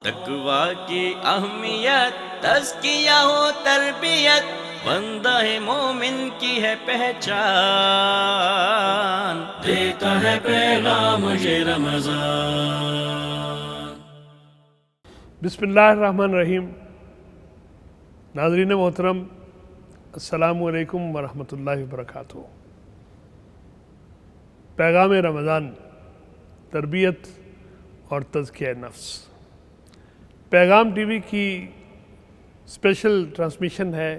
تقوی کی اہمیت تزکیہ ہو تربیت بندہ مومن کی ہے پہچان، دیتا ہے پیغام یہ رمضان۔ بسم اللہ الرحمن الرحیم۔ ناظرین محترم، السلام علیکم ورحمۃ اللہ وبرکاتہ۔ پیغام رمضان، تربیت اور تزکیہ نفس۔ پیغام ٹی وی کی اسپیشل ٹرانسمیشن ہے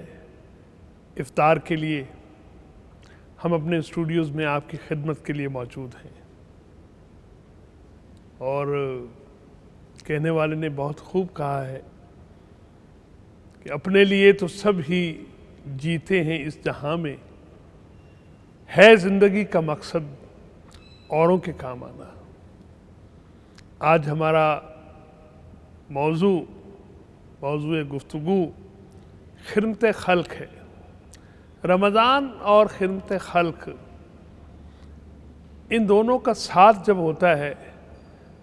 افطار کے لیے۔ ہم اپنے اسٹوڈیوز میں آپ کی خدمت کے لیے موجود ہیں، اور کہنے والے نے بہت خوب کہا ہے کہ اپنے لیے تو سب ہی جیتے ہیں اس جہاں میں، ہے زندگی کا مقصد اوروں کے کام آنا۔ آج ہمارا موضوع گفتگو خدمت خلق ہے۔ رمضان اور خدمت خلق، ان دونوں کا ساتھ جب ہوتا ہے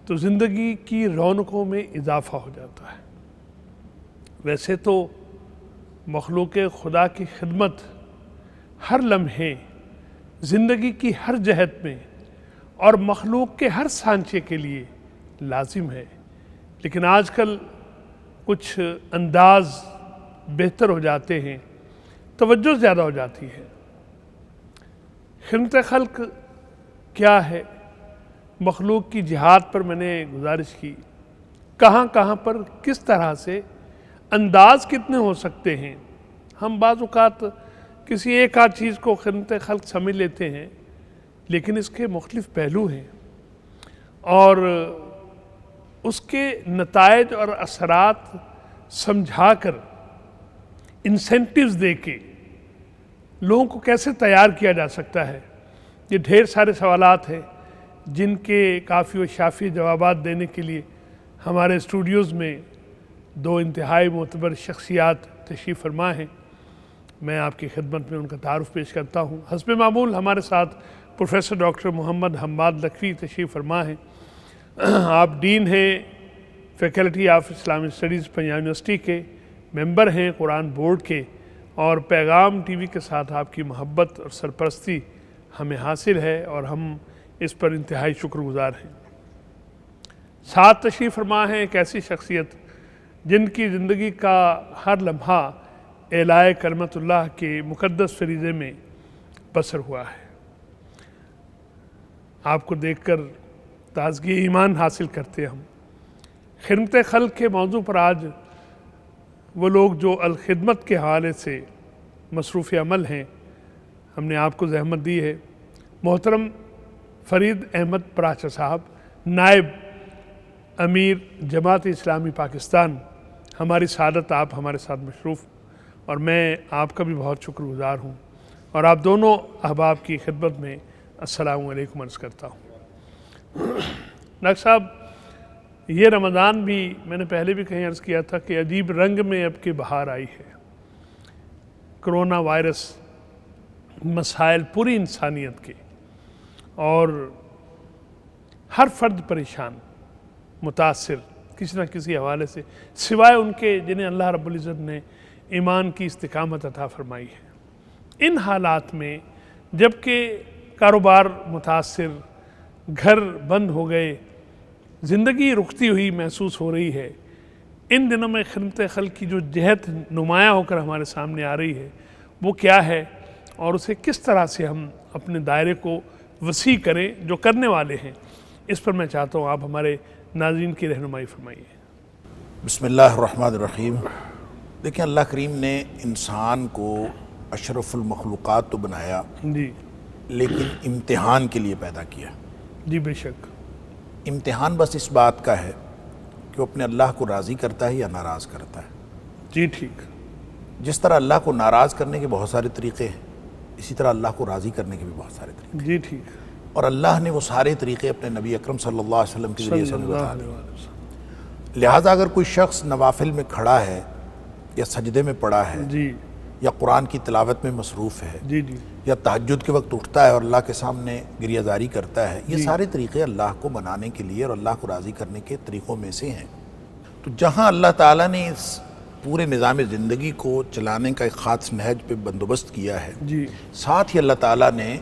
تو زندگی کی رونقوں میں اضافہ ہو جاتا ہے۔ ویسے تو مخلوق خدا کی خدمت ہر لمحے زندگی کی ہر جہت میں اور مخلوق کے ہر سانچے کے لیے لازم ہے، لیکن آج کل کچھ انداز بہتر ہو جاتے ہیں، توجہ زیادہ ہو جاتی ہے۔ خدمت خلق کیا ہے؟ مخلوق کی جہاد پر میں نے گزارش کی، کہاں کہاں پر کس طرح سے انداز کتنے ہو سکتے ہیں۔ ہم بعض اوقات کسی ایک آدھ چیز کو خدمت خلق سمجھ لیتے ہیں، لیکن اس کے مختلف پہلو ہیں، اور اس کے نتائج اور اثرات سمجھا کر انسینٹیوز دے کے لوگوں کو کیسے تیار کیا جا سکتا ہے۔ یہ ڈھیر سارے سوالات ہیں جن کے کافی و شافی جوابات دینے کے لیے ہمارے اسٹوڈیوز میں دو انتہائی معتبر شخصیات تشریف فرما ہیں۔ میں آپ کی خدمت میں ان کا تعارف پیش کرتا ہوں۔ حسب معمول ہمارے ساتھ پروفیسر ڈاکٹر محمد حماد لکھوی تشریف فرما ہیں۔ آپ ڈین ہیں faculty of Islamic studies Punjab university کے، ممبر ہیں قرآن بورڈ کے، اور پیغام ٹی وی کے ساتھ آپ کی محبت اور سرپرستی ہمیں حاصل ہے، اور ہم اس پر انتہائی شکر گزار ہیں۔ ساتھ تشریف فرما ہیں ایک ایسی شخصیت جن کی زندگی کا ہر لمحہ اعلاء کلمت اللہ کے مقدس فریضے میں بسر ہوا ہے۔ آپ کو دیکھ کر تازگی ایمان حاصل کرتے ہم۔ خدمت خلق کے موضوع پر آج وہ لوگ جو الخدمت کے حوالے سے مصروف عمل ہیں، ہم نے آپ کو زحمت دی ہے۔ محترم فرید احمد پراچا صاحب، نائب امیر جماعت اسلامی پاکستان، ہماری سعادت آپ ہمارے ساتھ مشروف، اور میں آپ کا بھی بہت شکر گزار ہوں، اور آپ دونوں احباب کی خدمت میں السلام علیکم عرض کرتا ہوں۔ ڈاکٹر صاحب، یہ رمضان بھی میں نے پہلے بھی کہیں عرض کیا تھا کہ عجیب رنگ میں اب کی بہار آئی ہے۔ کرونا وائرس، مسائل پوری انسانیت کے، اور ہر فرد پریشان، متاثر کسی نہ کسی حوالے سے، سوائے ان کے جنہیں اللہ رب العزت نے ایمان کی استقامت عطا فرمائی ہے۔ ان حالات میں جب کہ کاروبار متاثر، گھر بند ہو گئے، زندگی رکتی ہوئی محسوس ہو رہی ہے، ان دنوں میں خدمت خلق کی جو جہت نمایاں ہو کر ہمارے سامنے آ رہی ہے وہ کیا ہے، اور اسے کس طرح سے ہم اپنے دائرے کو وسیع کریں جو کرنے والے ہیں، اس پر میں چاہتا ہوں آپ ہمارے ناظرین کی رہنمائی فرمائیے۔ بسم اللہ الرحمن الرحیم۔ دیکھیں، اللہ کریم نے انسان کو اشرف المخلوقات تو بنایا، جی لیکن امتحان کے لیے پیدا کیا۔ جی بے شک۔ امتحان بس اس بات کا ہے کہ وہ اپنے اللہ کو راضی کرتا ہے یا ناراض کرتا ہے۔ جی ٹھیک۔ جس طرح اللہ کو ناراض کرنے کے بہت سارے طریقے ہیں، اسی طرح اللہ کو راضی کرنے کے بھی بہت سارے طریقے ہیں، جی ٹھیک۔ اور اللہ نے وہ سارے طریقے اپنے نبی اکرم صلی اللہ علیہ وسلم کے ذریعے سے ہمیں بتا دیے۔ لہٰذا اگر کوئی شخص نوافل میں کھڑا ہے یا سجدے میں پڑا ہے، جی یا قرآن کی تلاوت میں مصروف ہے، جی جی یا تہجد کے وقت اٹھتا ہے اور اللہ کے سامنے گریہ زاری کرتا ہے، یہ سارے طریقے اللہ کو منانے کے لیے اور اللہ کو راضی کرنے کے طریقوں میں سے ہیں۔ تو جہاں اللہ تعالیٰ نے اس پورے نظام زندگی کو چلانے کا ایک خاص نہج پہ بندوبست کیا ہے، جی ساتھ ہی اللہ تعالیٰ نے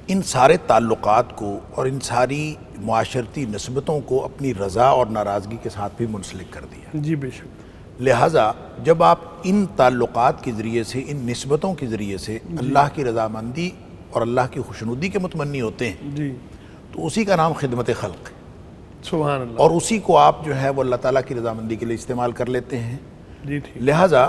ان سارے تعلقات کو اور ان ساری معاشرتی نسبتوں کو اپنی رضا اور ناراضگی کے ساتھ بھی منسلک کر دیا۔ جی بے شک، لہٰذا جب آپ ان تعلقات کے ذریعے سے، ان نسبتوں کے ذریعے سے اللہ کی رضامندی اور اللہ کی خوشنودی کے متمنی ہوتے ہیں جی تو اسی کا نام خدمت خلق ہے، سبحان اللہ، اور اسی کو آپ جو ہے وہ اللہ تعالیٰ کی رضامندی کے لیے استعمال کر لیتے ہیں۔ جی ٹھیک، لہٰذا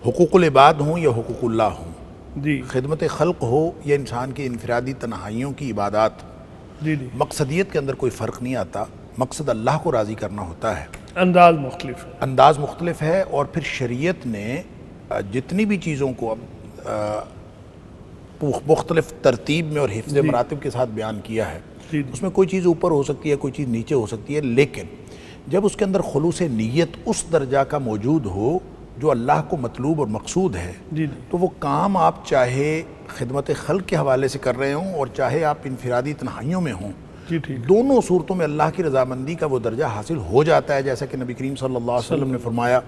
حقوق العباد ہوں یا حقوق اللہ ہوں، جی خدمت خلق ہو یا انسان کی انفرادی تنہائیوں کی عبادات، جی جی، مقصدیت کے اندر کوئی فرق نہیں آتا، مقصد اللہ کو راضی کرنا ہوتا ہے، انداز مختلف ہے، انداز مختلف ہے۔ اور پھر شریعت نے جتنی بھی چیزوں کو مختلف ترتیب میں اور حفظ مراتب کے ساتھ بیان کیا ہے، جی اس میں کوئی چیز اوپر ہو سکتی ہے، کوئی چیز نیچے ہو سکتی ہے، لیکن جب اس کے اندر خلوص نیت اس درجہ کا موجود ہو جو اللہ کو مطلوب اور مقصود ہے، جی جی، تو وہ کام آپ چاہے خدمت خلق کے حوالے سے کر رہے ہوں اور چاہے آپ انفرادی تنہائیوں میں ہوں، جی ٹھیک، دونوں صورتوں میں اللہ کی رضامندی کا وہ درجہ حاصل ہو جاتا ہے، جیسا کہ نبی کریم صلی اللہ علیہ وسلم نے فرمایا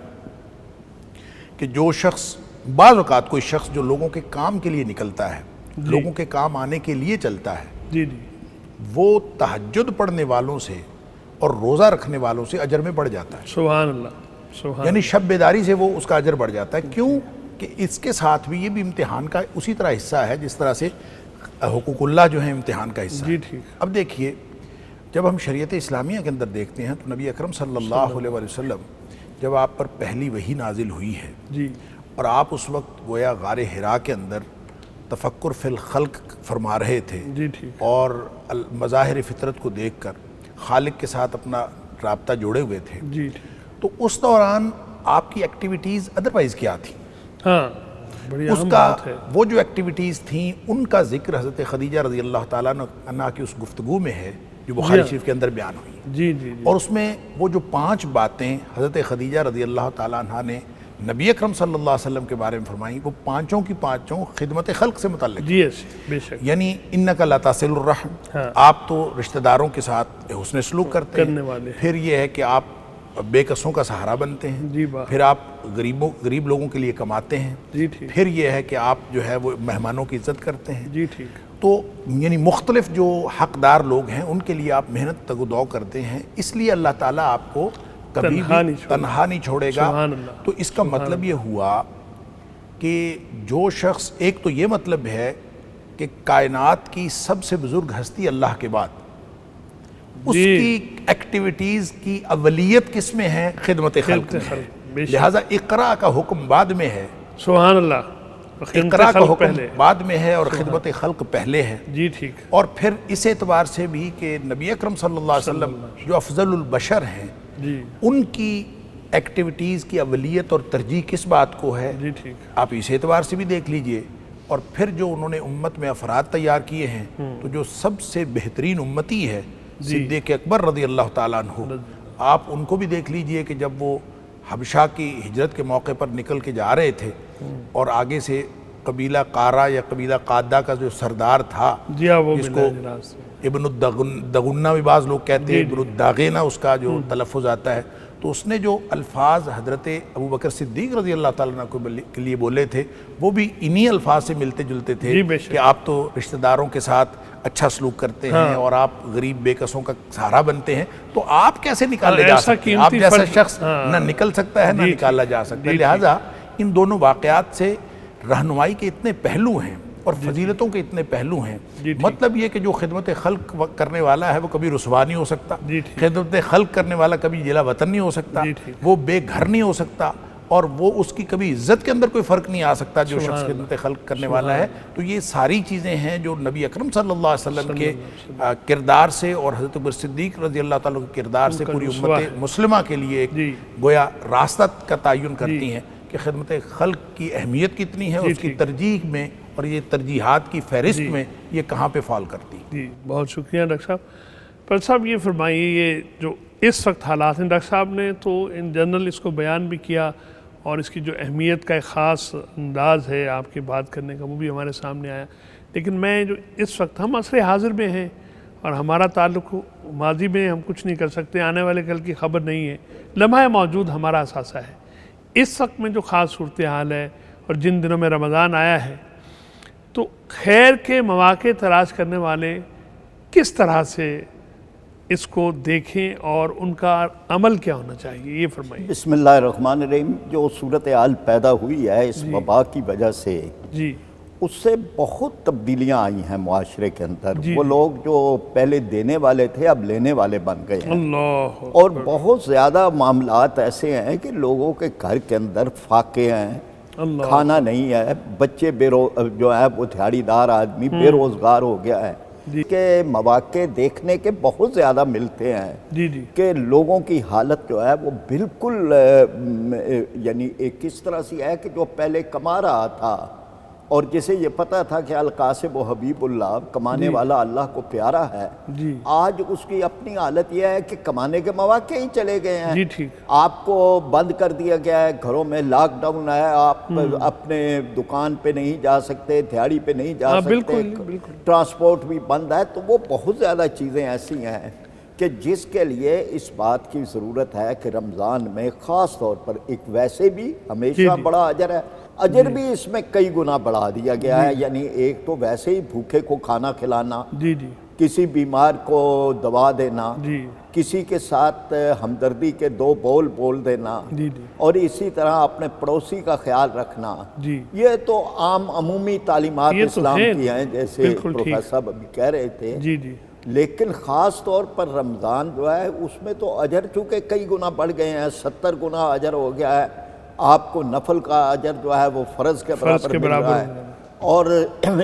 کہ جو شخص، بعض اوقات کوئی شخص جو لوگوں کے کام کے لیے نکلتا ہے، لوگوں کے کام آنے کے لیے چلتا ہے، جی جی، وہ تہجد پڑھنے والوں سے اور روزہ رکھنے والوں سے اجر میں بڑھ جاتا ہے، سبحان اللہ، سبحان، یعنی شب بیداری سے وہ اس کا اجر بڑھ جاتا ہے۔ کیوں کہ اس کے ساتھ بھی یہ بھی امتحان کا اسی طرح حصہ ہے جس طرح سے حقوق اللہ جو ہیں امتحان کا حصہ جی ہے۔ ٹھیک، اب دیکھیے، جب ہم شریعت اسلامیہ کے اندر دیکھتے ہیں تو نبی اکرم صلی اللہ علیہ وسلم جب آپ پر پہلی وحی نازل ہوئی ہے جی اور آپ اس وقت گویا غار حرا کے اندر تفکر فی الخلق فرما رہے تھے جی ٹھیک، اور مظاہر فطرت کو دیکھ کر خالق کے ساتھ اپنا رابطہ جوڑے ہوئے تھے، جی ٹھیک، تو اس دوران آپ کی ایکٹیویٹیز ادروائز کیا تھیں؟ ہاں بڑی اس اہم کا بات ہے، وہ جو ایکٹیویٹیز تھیں ان کا ذکر حضرت خدیجہ رضی اللہ تعالیٰ عنہا کی اس گفتگو میں ہے جو بخاری شریف کے اندر بیان ہوئی، جی جی جی، اور اس میں وہ جو 5 باتیں حضرت خدیجہ رضی اللہ تعالیٰ عنہا نے نبی اکرم صلی اللہ علیہ وسلم کے بارے میں فرمائیں، وہ 5 کی 5 خدمت خلق سے متعلق، جی ایسے بے شک، یعنی انک لا تصل الرحم، ہاں، آپ تو رشتہ داروں کے ساتھ حسن سلوک کرتے کرنے ہیں، والے، پھر یہ ہے کہ آپ بے کسوں کا سہارا بنتے ہیں، جی بات، پھر آپ غریب لوگوں کے لیے کماتے ہیں، جی ٹھیک، پھر یہ ہے کہ آپ جو ہے وہ مہمانوں کی عزت کرتے ہیں، جی ٹھیک، تو یعنی مختلف جو حقدار لوگ ہیں ان کے لیے آپ محنت تگ و دو کرتے ہیں، اس لیے اللہ تعالیٰ آپ کو کبھی بھی تنہا نہیں چھوڑے گا۔ سبحان اللہ، تو اس کا مطلب یہ ہوا کہ جو شخص، ایک تو یہ مطلب ہے کہ کائنات کی سب سے بزرگ ہستی اللہ کے بعد اس کی ایکٹیویٹیز کی اولیت کس میں ہے؟ خدمت خلق میں ہے، لہٰذا اقرا کا حکم بعد میں ہے، سبحان اللہ، اقرا کا حکم بعد میں ہے اور خدمت خلق پہلے ہے، جی ٹھیک، اور پھر اس اعتبار سے بھی کہ نبی اکرم صلی اللہ علیہ وسلم جو افضل البشر ہیں جی ان کی ایکٹیویٹیز کی اولیت اور ترجیح کس بات کو ہے، جی ٹھیک، آپ اس اعتبار سے بھی دیکھ لیجئے۔ اور پھر جو انہوں نے امت میں افراد تیار کیے ہیں تو جو سب سے بہترین امتی ہے صدیق اکبر رضی اللہ تعالیٰ عنہ، آپ ان کو بھی دیکھ لیجئے کہ جب وہ حبشہ کی ہجرت کے موقع پر نکل کے جا رہے تھے اور آگے سے قبیلہ قارہ یا قبیلہ قادہ کا جو سردار تھا، جی ہاں، وہ جس کو ابن الدغنہ بھی بعض لوگ کہتے ہیں، ابن الداغینہ اس کا جو تلفظ آتا ہے، تو اس نے جو الفاظ حضرت ابو بکر صدیق رضی اللہ تعالیٰ عنہ کے لیے بولے تھے وہ بھی انہی الفاظ سے ملتے جلتے تھے کہ آپ تو رشتہ داروں کے ساتھ اچھا سلوک کرتے ہیں اور آپ غریب بے کسوں کا سہارا بنتے ہیں، تو آپ کیسے نکالے جا سکتے ہیں؟ آپ جیسا شخص نہ نکل سکتا ہے نہ نکالا جا سکتا ہے۔ لہٰذا ان دونوں واقعات سے رہنمائی کے اتنے پہلو ہیں اور فضیلتوں کے اتنے پہلو ہیں، مطلب یہ کہ جو خدمت خلق کرنے والا ہے وہ کبھی رسوا نہیں ہو سکتا، خدمت خلق کرنے والا کبھی جلا وطن نہیں ہو سکتا، وہ بے گھر نہیں ہو سکتا، اور وہ اس کی کبھی عزت کے اندر کوئی فرق نہیں آ سکتا جو شخص خدمت خلق کرنے والا ہے۔ تو یہ ساری چیزیں ہیں جو نبی اکرم صلی اللہ علیہ وسلم کے کردار سے اور حضرت ابو بکر صدیق رضی اللہ تعالیٰ کے کردار سے پوری امت مسلمہ کے لیے ایک گویا راستہ کا تعین کرتی ہیں کہ خدمت خلق کی اہمیت کتنی ہے، اس کی ترجیح میں اور یہ ترجیحات کی فہرست میں یہ کہاں پہ فال کرتی ہے۔ جی بہت شکریہ ڈاکٹر صاحب۔ پر صاحب یہ فرمائیے، یہ جو اس وقت حالات ہیں، ڈاکٹر صاحب نے تو ان جنرل اس کو بیان بھی کیا اور اس کی جو اہمیت کا ایک خاص انداز ہے آپ کے بات کرنے کا وہ بھی ہمارے سامنے آیا، لیکن میں جو اس وقت ہم عصر حاضر میں ہیں اور ہمارا تعلق ماضی میں ہم کچھ نہیں کر سکتے، آنے والے کل کی خبر نہیں ہے، لمحہ موجود ہمارا اثاثہ ہے۔ اس وقت میں جو خاص صورتحال ہے اور جن دنوں میں رمضان آیا ہے، تو خیر کے مواقع تلاش کرنے والے کس طرح سے اس کو دیکھیں اور ان کا عمل کیا ہونا چاہیے، یہ فرمائیے۔ بسم اللہ الرحمن الرحیم۔ جو صورتحال پیدا ہوئی ہے اس وبا کی وجہ سے، جی اس سے بہت تبدیلیاں آئی ہیں معاشرے کے اندر۔ وہ لوگ جو پہلے دینے والے تھے اب لینے والے بن گئے ہیں، اللہ اور بہت زیادہ معاملات ایسے ہیں کہ لوگوں کے گھر کے اندر فاقے ہیں، کھانا نہیں ہے، بچے جو ہے وہ دھاڑی دار آدمی بے روزگار ہو گیا ہے، کہ مواقع دیکھنے کے بہت زیادہ ملتے ہیں جی جی کہ لوگوں کی حالت جو ہے وہ بالکل یعنی ایک اس طرح سی ہے کہ جو پہلے کما رہا تھا اور جسے یہ پتہ تھا کہ القاسب و حبیب اللہ، کمانے والا اللہ کو پیارا ہے، جی آج اس کی اپنی حالت یہ ہے کہ کمانے کے مواقع ہی چلے گئے ہیں۔ جی ٹھیک، آپ کو بند کر دیا گیا ہے، گھروں میں لاک ڈاؤن ہے، آپ اپنے دکان پہ نہیں جا سکتے، دھیاڑی پہ نہیں جا سکتے، بالکل ٹرانسپورٹ بھی بند ہے۔ تو وہ بہت زیادہ چیزیں ایسی ہیں کہ جس کے لیے اس بات کی ضرورت ہے کہ رمضان میں خاص طور پر ایک ویسے بھی ہمیشہ بڑا اجر ہے، اجر بھی اس میں کئی گنا بڑھا دیا گیا ہے۔ یعنی ایک تو ویسے ہی بھوکے کو کھانا کھلانا، جی جی کسی بیمار کو دوا دینا، جی کسی کے ساتھ ہمدردی کے دو بول بول دینا، جی جی اور اسی طرح اپنے پڑوسی کا خیال رکھنا، جی یہ تو عام عمومی تعلیمات یہ تو اسلام ہیں، کی ہیں، جیسے بالکل ٹھیک۔ پروفیسر صاحب ابھی کہہ رہے تھے۔ جی جی لیکن خاص طور پر رمضان جو ہے اس میں تو اجر چونکہ کئی گنا بڑھ گئے ہیں، 70 گنا اجر ہو گیا ہے۔ آپ کو نفل کا اجر جو ہے وہ فرض کے برابر مل رہا ہے، اور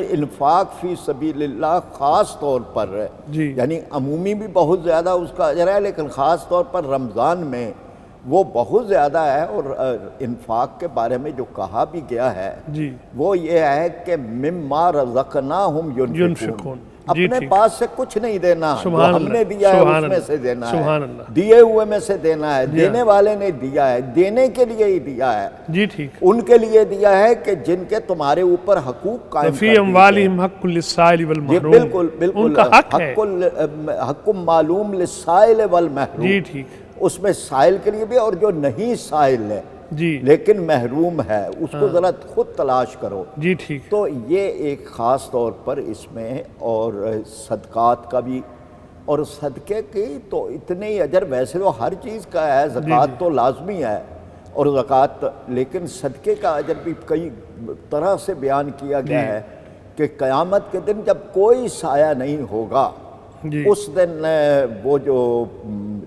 انفاق فی سبیل اللہ خاص طور پر جی یعنی عمومی بھی بہت زیادہ اس کا اجر ہے، لیکن خاص طور پر رمضان میں وہ بہت زیادہ ہے۔ اور انفاق کے بارے میں جو کہا بھی گیا ہے جی وہ یہ ہے کہ مما رزقناہم ینفقون، اپنے پاس سے کچھ نہیں دینا، جو ہم نے دیا ہے اس میں سے دینا ہے، دیے ہوئے میں سے دینا ہے، دینے والے نے دیا ہے، دینے کے لیے ہی دیا ہے، جی ٹھیک۔ ان کے لیے دیا ہے کہ جن کے تمہارے اوپر حقوق قائم کر فی اموالہم حق للسائل والمحروم، بالکل بالکل ان کا حق ہے، حق معلوم للسائل والمحروم، جی ٹھیک، اس میں سائل کے لیے بھی اور جو نہیں سائل ہے جی لیکن محروم ہے اس کو ذرا خود تلاش کرو۔ جی ٹھیک، تو یہ ایک خاص طور پر اس میں، اور صدقات کا بھی، اور صدقے کی تو اتنے ہی اجر ویسے تو ہر چیز کا ہے، زکوٰۃ تو لازمی ہے اور زکوٰۃ، لیکن صدقے کا اجر بھی کئی طرح سے بیان کیا گیا ہے کہ قیامت کے دن جب کوئی سایہ نہیں ہوگا اس دن وہ جو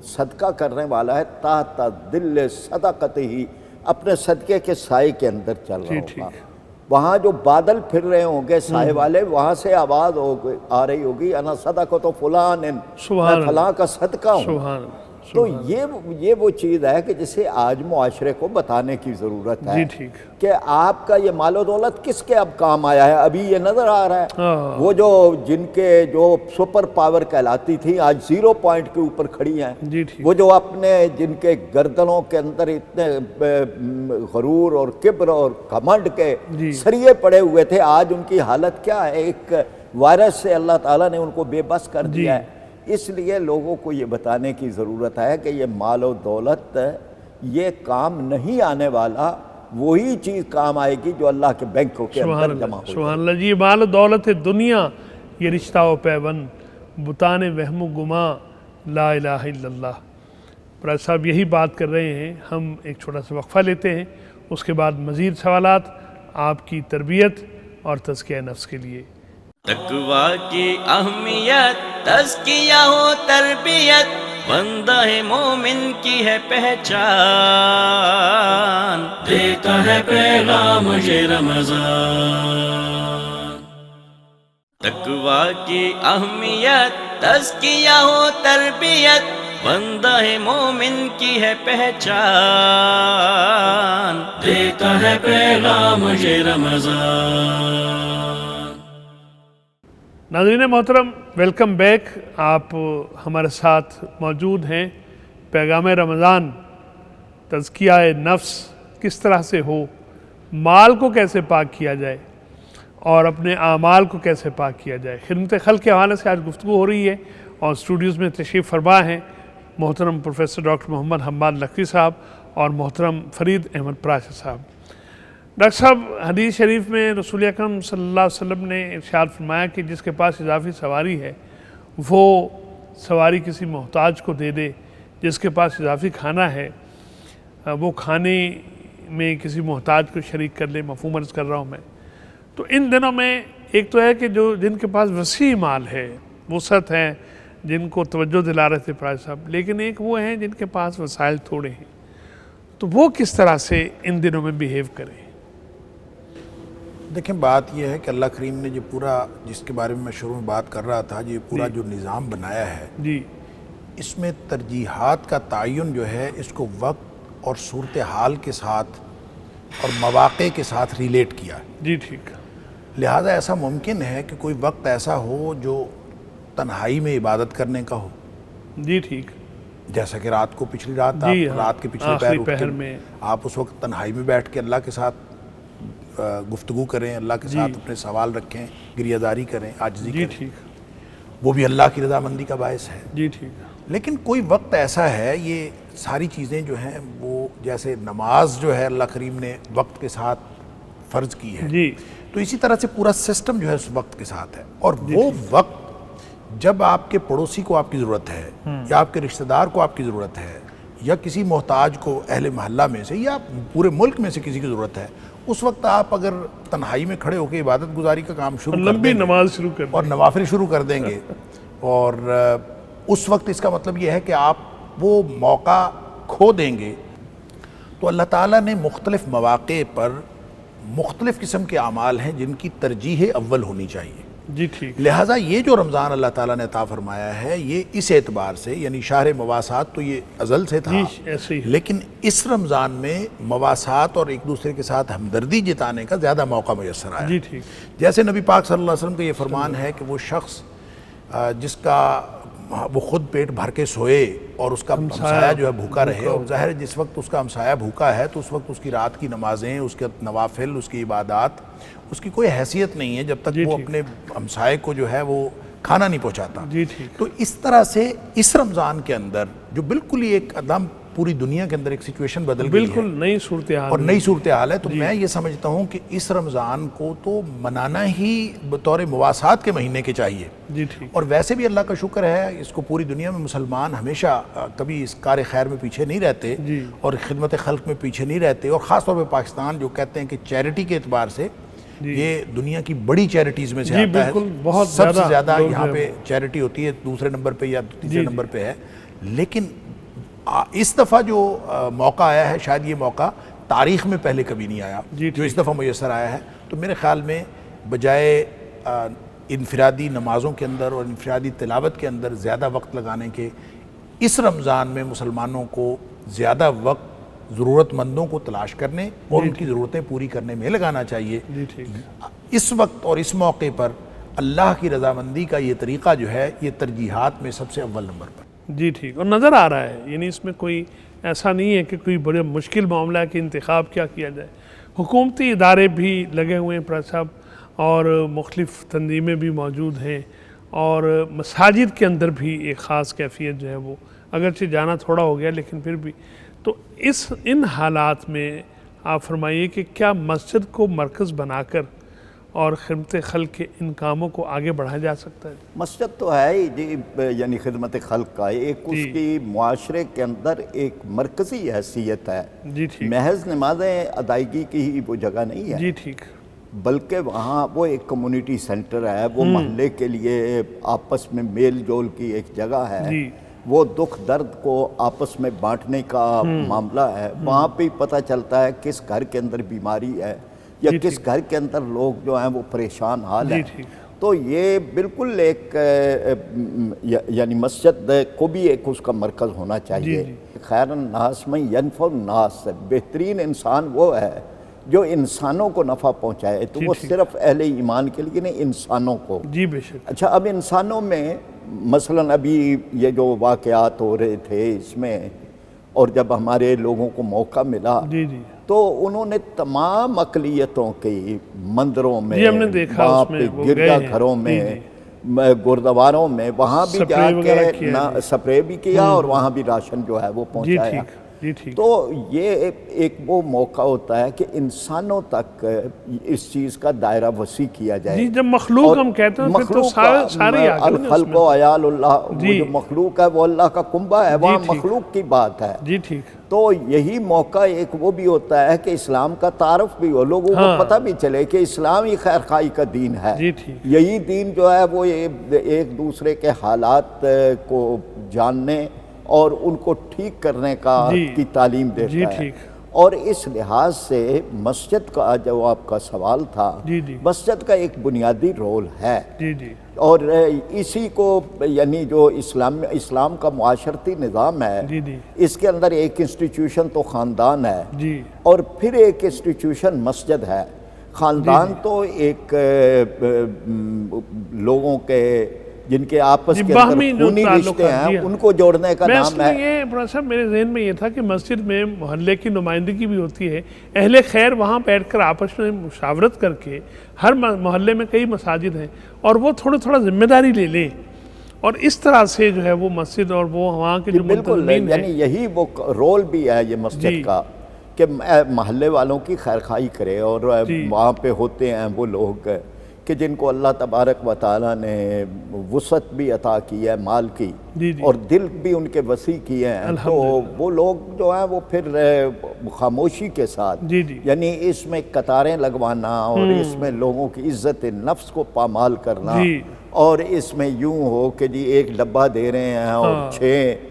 صدقہ کرنے والا ہے تحت ظل صدقتہ ہی، اپنے صدقے کے سائے کے اندر چل رہا ہوگا۔ وہاں جو بادل پھر رہے ہوں گے سائے والے، وہاں سے آواز آ رہی ہوگی انا صدقۃ فلان، میں فلاں کا صدقہ ہوں۔ تو یہ وہ چیز ہے کہ جسے آج معاشرے کو بتانے کی ضرورت ہے کہ آپ کا یہ مال و دولت کس کے اب کام آیا ہے۔ ابھی یہ نظر آ رہا ہے وہ جو جن کے جو سپر پاور کہلاتی تھی آج 0 پوائنٹ کے اوپر کھڑی ہیں، وہ جو اپنے جن کے گردنوں کے اندر اتنے غرور اور کبر اور گھمنڈ کے سریے پڑے ہوئے تھے، آج ان کی حالت کیا ہے؟ ایک وائرس سے اللہ تعالیٰ نے ان کو بے بس کر دیا ہے۔ اس لیے لوگوں کو یہ بتانے کی ضرورت ہے کہ یہ مال و دولت یہ کام نہیں آنے والا، وہی چیز کام آئے گی جو اللہ کے بینکوں کے اندر جمع ہو۔ سبحان اللہ جی، مال و دولت دنیا یہ رشتہ و پیوند، بتانے وہم و گما لا الہ الا اللہ۔ پرائز صاحب یہی بات کر رہے ہیں۔ ہم ایک چھوٹا سا وقفہ لیتے ہیں، اس کے بعد مزید سوالات آپ کی تربیت اور تزکیہ نفس کے لیے۔ تقویٰ کی اہمیت، تزکیہ و تربیت، بندہ مومن کی ہے پہچان، دیتا ہے پیغام یہ رمضان۔ تقویٰ کی اہمیت، تزکیہ و تربیت، بندہ مومن کی ہے پہچان، دیتا ہے پیغام یہ رمضان۔ ناظرین محترم، ویلکم بیک۔ آپ ہمارے ساتھ موجود ہیں۔ پیغام رمضان، تزکیہ نفس کس طرح سے ہو، مال کو کیسے پاک کیا جائے، اور اپنے اعمال کو کیسے پاک کیا جائے۔ خدمت خلق کے حوالے سے آج گفتگو ہو رہی ہے اور اسٹوڈیوز میں تشریف فرما ہیں محترم پروفیسر ڈاکٹر محمد حماد لکھوی صاحب اور محترم فرید احمد پراشا صاحب۔ ڈاکٹر صاحب، حدیث شریف میں رسول اکرم صلی اللہ علیہ وسلم نے ارشاد فرمایا کہ جس کے پاس اضافی سواری ہے وہ سواری کسی محتاج کو دے دے، جس کے پاس اضافی کھانا ہے وہ کھانے میں کسی محتاج کو شریک کر لے، مفہوم عرض کر رہا ہوں میں۔ تو ان دنوں میں ایک تو ہے کہ جن کے پاس وسیع مال ہے، وسعت ہے، جن کو توجہ دلا رہے تھے پراج صاحب، لیکن ایک وہ ہیں جن کے پاس وسائل تھوڑے ہیں، تو وہ کس طرح سے ان دنوں میں بیہیو کریں؟ دیکھیں، بات یہ ہے کہ اللہ کریم نے جو پورا، جس کے بارے میں میں شروع میں بات کر رہا تھا، یہ پورا جو نظام بنایا ہے، جی، اس میں ترجیحات کا تعین جو ہے اس کو وقت اور صورتحال کے ساتھ اور مواقع کے ساتھ ریلیٹ کیا ہے۔ جی ٹھیک، لہٰذا ایسا ممکن ہے کہ کوئی وقت ایسا ہو جو تنہائی میں عبادت کرنے کا ہو، جی ٹھیک، جیسا کہ رات کو، پچھلی رات جی آپ ہاں، رات کے پچھلے آخری پہر پہر میں آپ اس وقت تنہائی میں بیٹھ کے اللہ کے ساتھ گفتگو کریں، اللہ کے ساتھ اپنے سوال رکھیں، گریہ داری کریں، عاجزی جی کریں، ٹھیک، وہ بھی اللہ کی رضامندی کا باعث ہے۔ جی ٹھیک، لیکن کوئی وقت ایسا ہے، یہ ساری چیزیں جو ہیں وہ جیسے نماز جو ہے اللہ کریم نے وقت کے ساتھ فرض کی ہے، جی تو اسی طرح سے پورا سسٹم جو ہے اس وقت کے ساتھ ہے۔ اور وہ وقت جب آپ کے پڑوسی کو آپ کی ضرورت ہے، یا آپ کے رشتہ دار کو آپ کی ضرورت ہے، یا کسی محتاج کو اہل محلہ میں سے یا پورے ملک میں سے کسی کی ضرورت ہے، اس وقت آپ اگر تنہائی میں کھڑے ہو کے عبادت گزاری کا کام شروع کر لمبی دیں گے نماز شروع کر اور نوافل شروع کر دیں گے، اور اس وقت اس کا مطلب یہ ہے کہ آپ وہ موقع کھو دیں گے، تو اللہ تعالیٰ نے مختلف مواقع پر مختلف قسم کے اعمال ہیں جن کی ترجیح اول ہونی چاہیے۔ جی ٹھیک، لہٰذا یہ جو رمضان اللہ تعالیٰ نے عطا فرمایا ہے، یہ اس اعتبار سے، یعنی شہر مواسات تو یہ ازل سے تھا، جی ایسے ہی ہے، لیکن اس رمضان میں مواسات اور ایک دوسرے کے ساتھ ہمدردی جتانے کا زیادہ موقع میسر آیا۔ جی ٹھیک، جیسے نبی پاک صلی اللہ علیہ وسلم کا یہ فرمان ہے کہ وہ شخص جس کا وہ خود پیٹ بھر کے سوئے اور اس کا ہمسایہ جو ہے بھوکا رہے، اور ظاہر ہے جس وقت اس کا ہمسایہ بھوکا ہے تو اس وقت اس کی رات کی نمازیں، اس کے نوافل، اس کی عبادات، اس کی کوئی حیثیت نہیں ہے جب تک وہ اپنے ہمسائے کو جو ہے وہ کھانا نہیں پہنچاتا۔ جی ٹھیک، تو اس طرح سے اس رمضان کے اندر جو بالکل ہی ایک عدم پوری دنیا کے اندر ایک سچویشن بدل گئی ہے بالکل نئی صورتحال اور نئی صورتحال ہے، تو میں یہ سمجھتا ہوں کہ اس رمضان کو تو منانا ہی بطور مواسات کے مہینے کے چاہیے۔ جی ٹھیک، اور ویسے بھی اللہ کا شکر ہے، اس کو پوری دنیا میں مسلمان ہمیشہ کبھی اس کار خیر میں پیچھے نہیں رہتے اور خدمت خلق میں پیچھے نہیں رہتے، اور خاص طور پہ پاکستان جو کہتے ہیں کہ چیریٹی کے اعتبار سے یہ دنیا کی بڑی چیریٹیز میں سے آتا ہے، بہت سب سے زیادہ یہاں پہ چیریٹی ہوتی ہے، دوسرے نمبر پہ یا تیسرے نمبر پہ ہے۔ لیکن اس دفعہ جو موقع آیا ہے، شاید یہ موقع تاریخ میں پہلے کبھی نہیں آیا جو اس دفعہ میسر آیا ہے، تو میرے خیال میں بجائے انفرادی نمازوں کے اندر اور انفرادی تلاوت کے اندر زیادہ وقت لگانے کے، اس رمضان میں مسلمانوں کو زیادہ وقت ضرورت مندوں کو تلاش کرنے اور ان کی ضرورتیں پوری کرنے میں لگانا چاہیے۔ جی ٹھیک، اس وقت اور اس موقع پر اللہ کی رضامندی کا یہ طریقہ جو ہے، یہ ترجیحات میں سب سے اول نمبر پر۔ جی ٹھیک، اور نظر آ رہا ہے، یعنی اس میں کوئی ایسا نہیں ہے کہ کوئی بڑے مشکل معاملہ ہے کہ انتخاب کیا کیا جائے۔ حکومتی ادارے بھی لگے ہوئے ہیں پراج صاحب، اور مختلف تنظیمیں بھی موجود ہیں، اور مساجد کے اندر بھی ایک خاص کیفیت جو ہے وہ اگرچہ جانا تھوڑا ہو گیا لیکن پھر بھی، تو ان حالات میں آپ فرمائیے کہ کیا مسجد کو مرکز بنا کر اور خدمت خلق کے ان کاموں کو آگے بڑھایا جا سکتا ہے؟ مسجد تو ہے ہی جی، یعنی خدمت خلق کا ایک اس کی معاشرے کے اندر ایک مرکزی حیثیت ہے۔ جی ٹھیک، محض نمازیں ادائیگی کی ہی وہ جگہ نہیں ہے، جی ٹھیک، بلکہ وہاں وہ ایک کمیونٹی سینٹر ہے، وہ محلے کے لیے آپس میں میل جول کی ایک جگہ ہے، وہ دکھ درد کو آپس میں بانٹنے کا معاملہ ہے۔ وہاں پہ پتہ چلتا ہے کس گھر کے اندر بیماری ہے یا کس گھر کے اندر لوگ جو ہیں وہ پریشان حال ہیں۔ تو یہ بالکل ایک یعنی مسجد کو بھی ایک اس کا مرکز ہونا چاہیے۔ خیر الناس من ینفع الناس، بہترین انسان وہ ہے جو انسانوں کو نفع پہنچائے، تو وہ صرف اہل ایمان کے لیے نہیں، انسانوں کو۔ جی بے شک۔ اچھا، اب انسانوں میں مثلاً ابھی یہ جو واقعات ہو رہے تھے اس میں، اور جب ہمارے لوگوں کو موقع ملا تو انہوں نے تمام اقلیتوں کی مندروں میں، جی ہم نے دیکھا وہاں اس میں پہ وہ گرجا گئے ہیں، گھروں جی میں، جی گردواروں میں، وہاں بھی سپرے جا وغیرہ کے کیا ہے۔ سپرے بھی کیا اور وہاں بھی راشن جو ہے وہ جی پہنچایا۔ ٹھیک، جی ٹھیک، تو یہ ایک وہ موقع ہوتا ہے کہ انسانوں تک اس چیز کا دائرہ وسیع کیا جائے۔ جی جب مخلوق ہم کہتے ہیں پھر تو سارے ہی آگے الخلق و عیال اللہ، وہ جی جو مخلوق ہے وہ اللہ کا کنبہ ہے، وہاں ٹھیک۔ مخلوق کی بات ہے۔ جی ٹھیک، تو یہی موقع ایک وہ بھی ہوتا ہے کہ اسلام کا تعارف بھی ہو، لوگوں کو پتہ بھی چلے کہ اسلام ہی خیر خواہی کا دین ہے۔ جی ٹھیک، یہی دین جو ہے وہ ایک دوسرے کے حالات کو جاننے اور ان کو ٹھیک کرنے کی تعلیم دیتا جی ہے۔ ٹھیک، اور اس لحاظ سے مسجد کا جو آپ کا سوال تھا، جی جی مسجد کا ایک بنیادی رول ہے، جی جی اور اسی کو یعنی جو اسلام کا معاشرتی نظام ہے، جی جی اس کے اندر ایک انسٹیٹیوشن تو خاندان ہے جی اور پھر ایک انسٹیٹیوشن مسجد ہے۔ خاندان تو ایک لوگوں کے جن کے آپس کے اندر باہمی جو خونی تعلقات، رشتے ہیں جی ہاں۔ ان کو جوڑنے کا میں نام اصل ہے۔ میں یہ بڑا صاحب میرے ذہن میں یہ تھا کہ مسجد میں محلے کی نمائندگی بھی ہوتی ہے، اہل خیر وہاں بیٹھ کر آپس میں مشاورت کر کے، ہر محلے میں کئی مساجد ہیں اور وہ تھوڑا ذمہ داری لے لیں اور اس طرح سے جو ہے وہ مسجد اور وہ وہاں کے جو بالکل، منتظمین ہیں، یعنی یہی وہ رول بھی ہے یہ مسجد کا کہ محلے والوں کی خیر خواہی کرے، اور وہاں پہ ہوتے ہیں وہ لوگ کہ جن کو اللہ تبارک و تعالیٰ نے وسعت بھی عطا کی ہے مال کی، اور دل بھی ان کے وسیع کیے ہیں، تو وہ لوگ جو ہیں وہ پھر خاموشی کے ساتھ، یعنی اس میں قطاریں لگوانا اور اس میں لوگوں کی عزت نفس کو پامال کرنا، اور اس میں یوں ہو کہ جی ایک ڈبہ دے رہے ہیں اور 6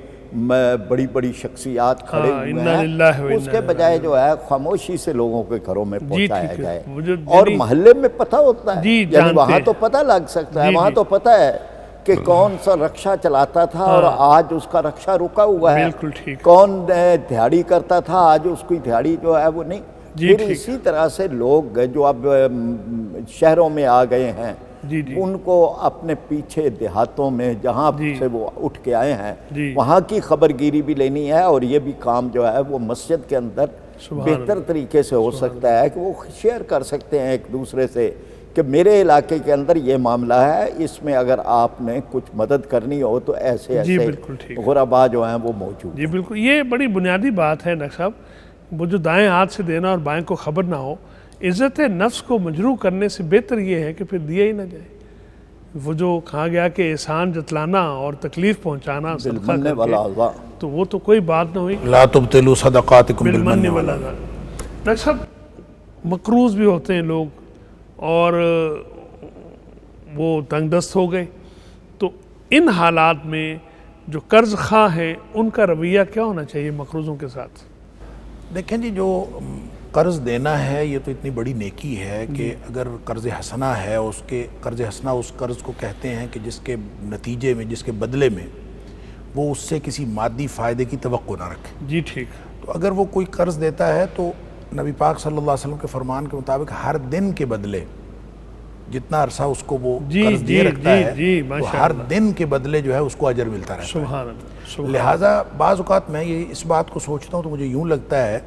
بڑی بڑی شخصیات کھڑے ہوئے ہیں، اس کے بجائے جو ہے خاموشی سے لوگوں کے گھروں میں پہنچایا جائے، اور محلے میں پتہ ہوتا ہے، یعنی وہاں تو پتہ لگ سکتا ہے، وہاں تو پتہ ہے کہ کون سا رکشہ چلاتا تھا اور آج اس کا رکشہ رکا ہوا ہے، کون دھیاڑی کرتا تھا آج اس کی دھیاڑی جو ہے وہ نہیں۔ پھر اسی طرح سے لوگ جو اب شہروں میں آ گئے ہیں، ان کو اپنے پیچھے دیہاتوں میں جہاں سے وہ اٹھ کے آئے ہیں وہاں کی خبر گیری بھی لینی ہے، اور یہ بھی کام جو ہے وہ مسجد کے اندر بہتر طریقے سے ہو سکتا ہے کہ وہ شیئر کر سکتے ہیں ایک دوسرے سے کہ میرے علاقے کے اندر یہ معاملہ ہے، اس میں اگر آپ نے کچھ مدد کرنی ہو تو ایسے غربا جو ہیں وہ موجود ہیں۔ جی بالکل، یہ بڑی بنیادی بات ہے ڈاکٹر صاحب، وہ جو دائیں ہاتھ سے دینا اور بائیں کو خبر نہ ہو، عزت نفس کو مجروح کرنے سے بہتر یہ ہے کہ پھر دیا ہی نہ جائے۔ وہ جو کہا گیا کہ احسان جتلانا اور تکلیف پہنچانا صدقہ کر کے، تو وہ تو کوئی بات نہ ہوئی۔ لا تبطلوا صدقاتکم بالمن والعذا۔ ڈاکٹر صاحب مقروض بھی ہوتے ہیں لوگ اور وہ تنگ دست ہو گئے، تو ان حالات میں جو قرض خواہ ہیں ان کا رویہ کیا ہونا چاہیے مقروضوں کے ساتھ؟ دیکھیں جی، جو قرض دینا ہے یہ تو اتنی بڑی نیکی ہے کہ اگر قرض حسنہ ہے، اس کے قرض حسنہ اس قرض کو کہتے ہیں کہ جس کے نتیجے میں، جس کے بدلے میں وہ اس سے کسی مادی فائدے کی توقع نہ رکھے۔ جی ٹھیک۔ تو اگر وہ کوئی قرض دیتا ہے تو نبی پاک صلی اللہ علیہ وسلم کے فرمان کے مطابق ہر دن کے بدلے جتنا عرصہ اس کو وہ قرض دے رکھتا ہے تو ہر دن کے بدلے جو ہے اس کو اجر ملتا رہتا ہے۔ لہٰذا بعض اوقات میں یہ اس بات کو سوچتا ہوں تو مجھے یوں لگتا ہے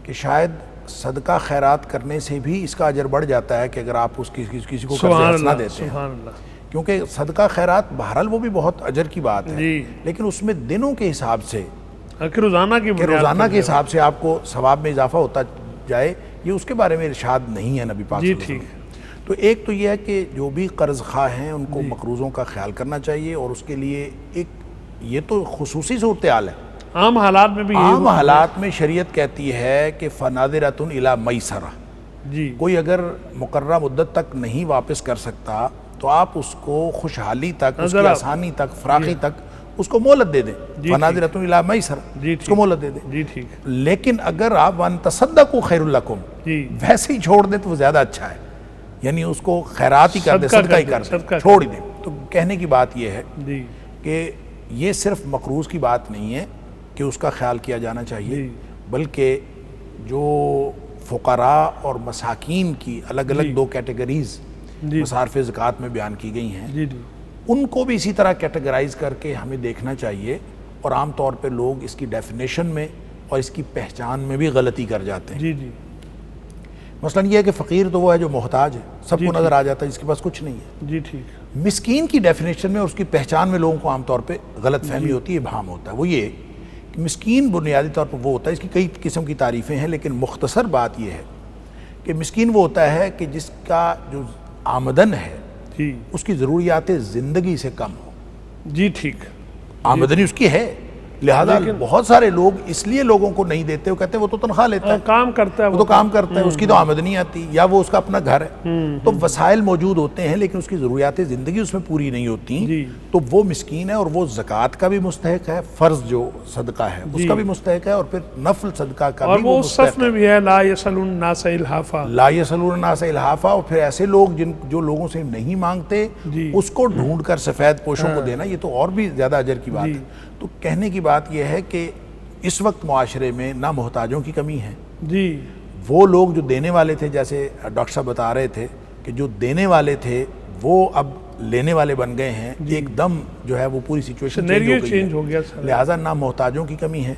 کہ شاید صدقہ خیرات کرنے سے بھی اس کا اجر بڑھ جاتا ہے کہ اگر آپ اس کسی کو قرض حسنہ دیتے ہیں، کیونکہ صدقہ خیرات بہرحال وہ بھی بہت اجر کی بات ہے، لیکن اس میں دنوں کے حساب سے روزانہ کے حساب سے آپ کو ثواب میں اضافہ ہوتا جائے، یہ اس کے بارے میں ارشاد نہیں ہے نبی پاک صلی اللہ علیہ وسلم۔ تو ایک تو یہ ہے کہ جو بھی قرض خواہ ہیں ان کو مقروضوں کا خیال کرنا چاہیے، اور اس کے لیے ایک یہ تو خصوصی صورتحال ہے، عام حالات میں بھی عام حالات میں شریعت کہتی ہے کہ فناظرۃ الی میسرہ، کوئی اگر مقررہ مدت تک نہیں واپس کر سکتا تو آپ اس کو خوشحالی تک، اس کی آسانی تک، فراخی تک اس کو مہلت دے دیں، فناظرۃ الی میسرہ، اس کو مہلت دے دیں۔ لیکن اگر آپ وان تصدقوا خیر لکم ویسے ہی چھوڑ دیں تو وہ زیادہ اچھا ہے، یعنی اس کو خیرات ہی کر دیں، صدقہ ہی کر دیں، چھوڑ ہی دیں۔ تو کہنے کی بات یہ ہے کہ یہ صرف مقروض کی بات نہیں ہے کہ اس کا خیال کیا جانا چاہیے، بلکہ جو فقراء اور مساکین کی الگ الگ 2 کیٹیگریز مصارف زکوٰۃ میں بیان کی گئی ہیں، ان کو بھی اسی طرح کیٹیگرائز کر کے ہمیں دیکھنا چاہیے، اور عام طور پہ لوگ اس کی ڈیفینیشن میں اور اس کی پہچان میں بھی غلطی کر جاتے ہیں. جی جی مثلاً یہ ہے کہ فقیر تو وہ ہے جو محتاج ہے, سب کو نظر آ جاتا ہے جس کے پاس کچھ نہیں ہے. جی ٹھیک. مسکین کی ڈیفینیشن میں اور اس کی پہچان میں لوگوں کو عام طور پہ غلط فہمی ہوتی ہے, ابہام ہوتا ہے. وہ یہ کہ مسکین بنیادی طور پر وہ ہوتا ہے, اس کی کئی قسم کی تعریفیں ہیں, لیکن مختصر بات یہ ہے کہ مسکین وہ ہوتا ہے کہ جس کا جو آمدن ہے جی اس کی ضروریات زندگی سے کم ہو. جی ٹھیک. آمدنی اس کی ہے, لہذا بہت سارے لوگ اس لیے لوگوں کو نہیں دیتے, وہ کہتے ہیں وہ تو تنخواہ لیتا ہے, کام کرتا ہے, وہ تو کام کرتا ہے, اس کی تو آمدنی آتی, یا وہ اس کا اپنا گھر ہے. تو وسائل موجود ہوتے ہیں لیکن اس کی ضروریات زندگی اس میں پوری نہیں ہوتی, تو وہ مسکین ہے. اور وہ زکوٰۃ کا بھی مستحق ہے, فرض جو صدقہ ہے اس کا بھی مستحق ہے, اور پھر نفل صدقہ کا اور بھی وہ وہ اس صف مستحق میں ہے. بھی ہے لا یسألون الناس الحافا. لا یسألون الناس الحافا. اور پھر ایسے لوگ جو لوگوں سے نہیں مانگتے اس کو ڈھونڈ کر سفید پوشوں کو دینا, یہ تو اور بھی زیادہ اجر کی بات ہے. تو کہنے کی بات یہ ہے کہ اس وقت معاشرے میں نہ محتاجوں کی کمی ہے. جی وہ لوگ جو دینے والے تھے, جیسے ڈاکٹر صاحب بتا رہے تھے کہ جو دینے والے تھے وہ اب لینے والے بن گئے ہیں, ایک دم جو ہے وہ پوری سچویشن چینج ہو گیا. لہٰذا نہ محتاجوں کی کمی ہے,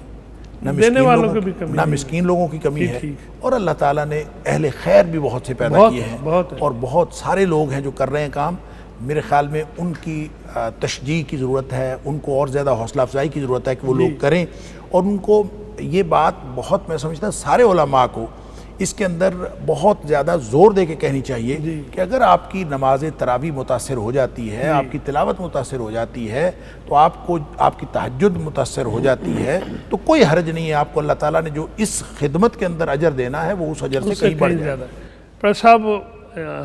نہ مسکین لوگوں کی کمی ہے. اور اللہ تعالیٰ نے اہل خیر بھی بہت سے پیدا کیے ہیں, اور بہت سارے لوگ ہیں جو کر رہے ہیں کام. میرے خیال میں ان کی تشجیع کی ضرورت ہے, ان کو اور زیادہ حوصلہ افزائی کی ضرورت ہے کہ وہ لوگ کریں. اور ان کو یہ بات بہت, میں سمجھتا ہوں سارے علماء کو اس کے اندر بہت زیادہ زور دے کے کہنی چاہیے کہ اگر آپ کی نماز تراویح متاثر ہو جاتی ہے, آپ کی تلاوت متاثر ہو جاتی ہے, تو آپ کی تہجد متاثر ہو جاتی ہے, تو کوئی حرج نہیں ہے. آپ کو اللہ تعالیٰ نے جو اس خدمت کے اندر اجر دینا ہے وہ اس اجر سے کہیں بڑھ جائے. پر صاحب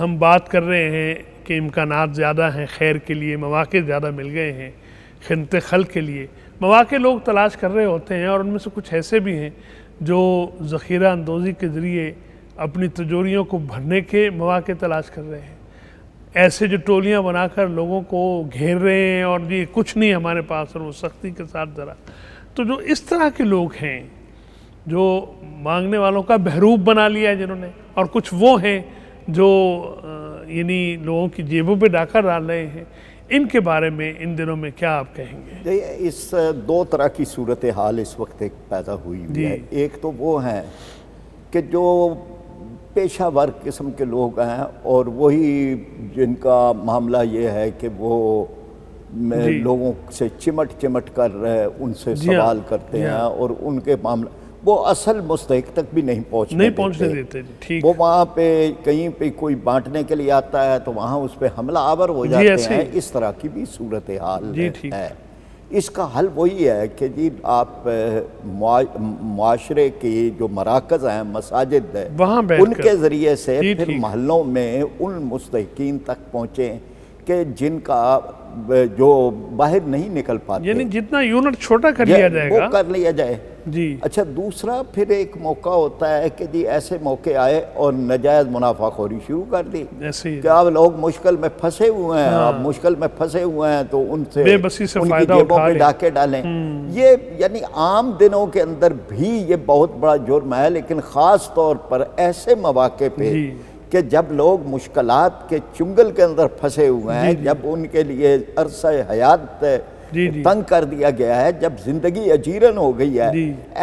ہم بات کر رہے ہیں کہ امکانات زیادہ ہیں خیر کے لیے, مواقع زیادہ مل گئے ہیں خدمت خلق کے لیے. مواقع لوگ تلاش کر رہے ہوتے ہیں, اور ان میں سے کچھ ایسے بھی ہیں جو ذخیرہ اندوزی کے ذریعے اپنی تجوریوں کو بھرنے کے مواقع تلاش کر رہے ہیں. ایسے جو ٹولیاں بنا کر لوگوں کو گھیر رہے ہیں اور یہ کچھ نہیں ہمارے پاس, اور وہ سختی کے ساتھ ذرا. تو جو اس طرح کے لوگ ہیں جو مانگنے والوں کا بحروب بنا لیا ہے جنہوں نے, اور کچھ وہ ہیں جو یعنی لوگوں کی جیبوں پہ ڈاکہ ڈال رہے ہیں, ان کے بارے میں ان دنوں میں کیا آپ کہیں گے؟ اس دو طرح کی صورتحال اس وقت ایک پیدا ہوئی ہے. ایک تو وہ ہیں کہ جو پیشہ ور قسم کے لوگ ہیں, اور وہی جن کا معاملہ یہ ہے کہ وہ لوگوں سے چمٹ کر ان سے سوال کرتے ہیں, اور ان کے معاملہ وہ اصل مستحق تک بھی نہیں پہنچنے دیتے. وہ وہاں پہ کہیں پہ کوئی بانٹنے کے لیے آتا ہے تو وہاں اس پہ حملہ آور ہو جاتے ہیں. اس طرح کی بھی صورتحال ہے. اس کا حل وہی ہے کہ جی آپ معاشرے کی جو مراکز ہیں, مساجد ہیں, ان کے ذریعے سے پھر محلوں میں ان مستحقین تک پہنچیں کہ جن کا جو باہر نہیں نکل پاتے, یعنی جتنا یونٹ چھوٹا کر لیا جائے گا وہ کر لیا جائے. جی اچھا, دوسرا پھر ایک موقع ہوتا ہے کہ جی ایسے موقع آئے اور ناجائز منافع خوری شروع کر دی کہ اب لوگ مشکل میں پھنسے ہوئے ہیں, تو ان سے ان کی جیبوں پہ ڈاکے ڈالیں. یہ یعنی عام دنوں کے اندر بھی یہ بہت بڑا جرم ہے, لیکن خاص طور پر ایسے مواقع پہ کہ جب لوگ مشکلات کے چنگل کے اندر پھنسے ہوئے ہیں, جب ان کے لیے عرصہ حیات تنگ کر دیا گیا ہے, جب زندگی اجیرن ہو گئی ہے,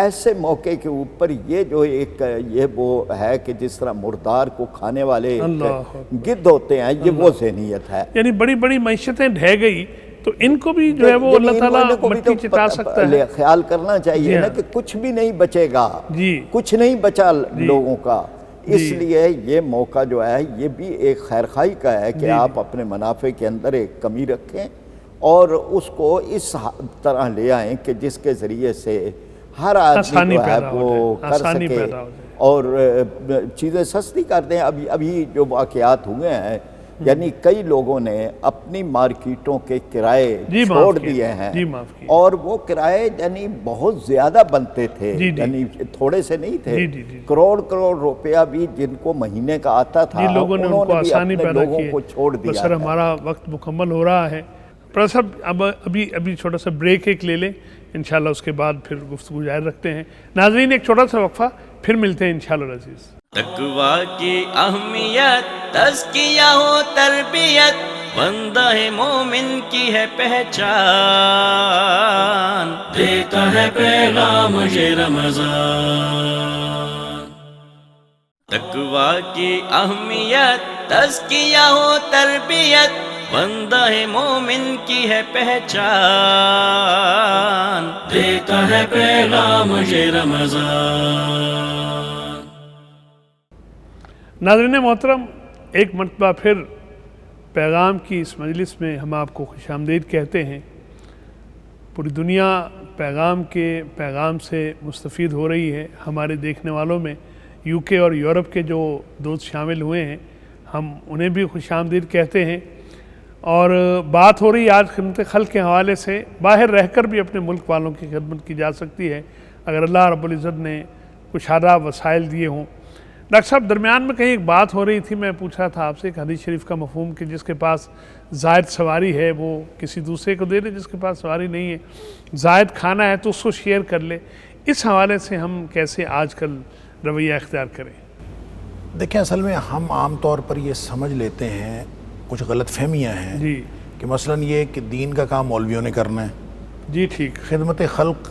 ایسے موقع کے اوپر یہ جو ایک یہ وہ ہے کہ جس طرح مردار کو کھانے والے گدھ ہوتے ہیں, یہ وہ ذہنیت ہے. یعنی بڑی بڑی معیشتیں ڈھہ گئی, تو ان کو بھی جو ہے وہ اللہ تعالیٰ مٹی چٹا سکتا ہے. خیال کرنا چاہیے نا کہ کچھ بھی نہیں بچے گا, کچھ نہیں بچا لوگوں کا. اس لیے یہ موقع جو ہے یہ بھی ایک خیرخواہی کا ہے کہ آپ اپنے منافع کے اندر ایک کمی رکھیں, اور اس کو اس طرح لے آئیں کہ جس کے ذریعے سے ہر آدمی جو ہے وہ کر سکے اور چیزیں سستی کر دیں. ابھی جو واقعات ہوئے ہیں, یعنی کئی لوگوں نے اپنی مارکیٹوں کے کرائے چھوڑ دیے ہیں, اور وہ کرائے یعنی بہت زیادہ بنتے تھے, یعنی تھوڑے سے نہیں تھے, کروڑ روپیہ بھی جن کو مہینے کا آتا تھا, لوگوں نے ان کو آسانی پیدا کی ہے. کو چھوڑ دیا. سر ہمارا وقت مکمل ہو رہا ہے. صاحب اب ابھی چھوٹا سا بریک ایک لے لیں, انشاءاللہ اس کے بعد پھر گفتگو جاری رکھتے ہیں. ناظرین ایک چھوٹا سا وقفہ, پھر ملتے ہیں انشاءاللہ العزیز. تقویٰ کی اہمیت, تزکیہ ہو تربیت, بندہ ہے مومن کی ہے پہچان، دیتا ہے پیغام یہ رمضان۔ تقویٰ کی اہمیت، تزکیہ و تربیت، بندہ ہے مومن کی ہے پہچان، دیتا ہے پیغام یہ رمضان۔ ناظرین محترم، ایک مرتبہ پھر پیغام کی اس مجلس میں ہم آپ کو خوش آمدید کہتے ہیں۔ پوری دنیا پیغام سے مستفید ہو رہی ہے۔ ہمارے دیکھنے والوں میں یو کے اور یورپ کے جو دوست شامل ہوئے ہیں، ہم انہیں بھی خوش آمدید کہتے ہیں۔ اور بات ہو رہی آج خدمت خلق کے حوالے سے، باہر رہ کر بھی اپنے ملک والوں کی خدمت کی جا سکتی ہے اگر اللہ رب العزت نے کشادہ وسائل دیے ہوں۔ ڈاکٹر صاحب، درمیان میں کہیں ایک بات ہو رہی تھی، میں پوچھ رہا تھا آپ سے ایک حدیث شریف کا مفہوم کہ جس کے پاس زائد سواری ہے وہ کسی دوسرے کو دے لے، جس کے پاس سواری نہیں ہے زائد کھانا ہے تو اس کو شیئر کر لے۔ اس حوالے سے ہم کیسے آج کل رویہ اختیار کریں؟ دیکھیں، اصل میں ہم عام طور پر یہ سمجھ لیتے ہیں، کچھ غلط فہمیاں ہیں جی کہ مثلاً یہ کہ دین کا کام مولویوں نے کرنا ہے، جی ٹھیک، خدمت خلق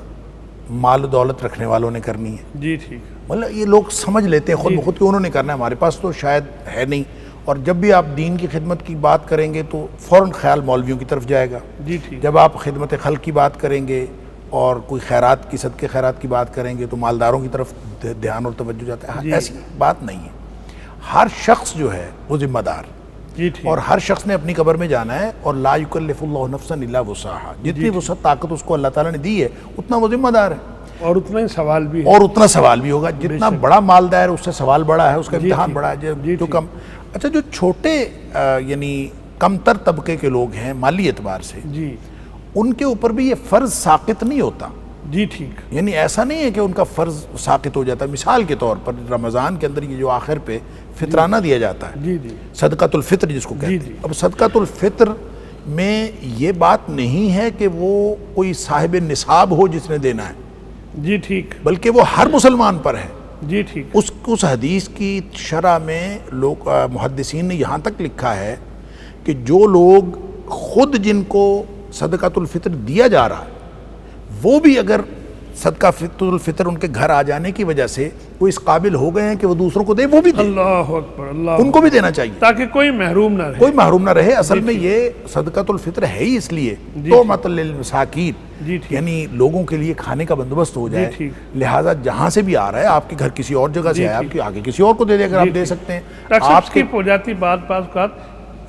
مال و دولت رکھنے والوں نے کرنی ہے۔ جی ٹھیک، مطلب یہ لوگ سمجھ لیتے ہیں خود بخود کہ انہوں نے کرنا ہے، ہمارے پاس تو شاید ہے نہیں۔ اور جب بھی آپ دین کی خدمت کی بات کریں گے تو فوراً خیال مولویوں کی طرف جائے گا۔ جی ٹھیک، جب آپ خدمت خلق کی بات کریں گے اور کوئی خیرات کی، صدقے خیرات کی بات کریں گے تو مالداروں کی طرف دھیان اور توجہ جاتا ہے۔ ایسی بات نہیں ہے، ہر شخص جو ہے وہ ذمہ دار، جی ٹھیک، اور ہر شخص نے اپنی قبر میں جانا ہے، اور لا یکلف اللہ نفسا الا وسعها، جتنی وسعت طاقت اس کو اللہ تعالیٰ نے دی ہے اتنا وہ ذمہ دار ہے، اور اتنا ہی سوال بھی ہے۔ اور اتنا سوال بھی ہوگا۔ جتنا بڑا مالدار ہے اس سے سوال بڑا ہے، اس کا امتحان بڑا ہے۔ جو کم، اچھا، جو چھوٹے یعنی کم تر طبقے کے لوگ ہیں مالی اعتبار سے، جی ان کے اوپر بھی یہ فرض ساقط نہیں ہوتا، جی ٹھیک، یعنی ایسا نہیں ہے کہ ان کا فرض ساقط ہو جاتا ہے۔ مثال کے طور پر رمضان کے اندر یہ جو آخر پہ فطرانہ دیا جاتا ہے، جی جی صدقۃ الفطر جس کو کہتے جی ہیں، اب صدقۃ الفطر میں یہ بات نہیں ہے کہ وہ کوئی صاحب نصاب ہو جس نے دینا ہے، جی ٹھیک، بلکہ وہ ہر مسلمان پر ہے۔ جی ٹھیک، اس حدیث کی شرح میں لوگ محدثین نے یہاں تک لکھا ہے کہ جو لوگ خود جن کو صدقۃ الفطر دیا جا رہا ہے وہ بھی اگر صدقہ الفطر ان کے گھر آ جانے کی وجہ سے وہ اس قابل ہو گئے ہیں کہ وہ دوسروں کو دے، وہ بھی دے، اللہ اکبر، اللہ ان کو بھی دینا چاہیے تاکہ کوئی محروم نہ رہے۔ کوئی محروم نہ رہے۔ اصل میں یہ صدقۃ الفطر ہے ہی اس لیے تُوْمَةً لِلْمَسَاكِينِ، جی ٹھیک، یعنی لوگوں کے لیے کھانے کا بندوبست ہو جائے، ٹھیک، لہٰذا جہاں سے بھی آ رہا ہے، آپ کے گھر کسی اور جگہ سے آیا، آپ کے آگے کسی اور کو دے دے اگر آپ دے سکتے ہیں۔ ڈاکٹر صاحب، آپ کے اسکپ ہو جاتی بات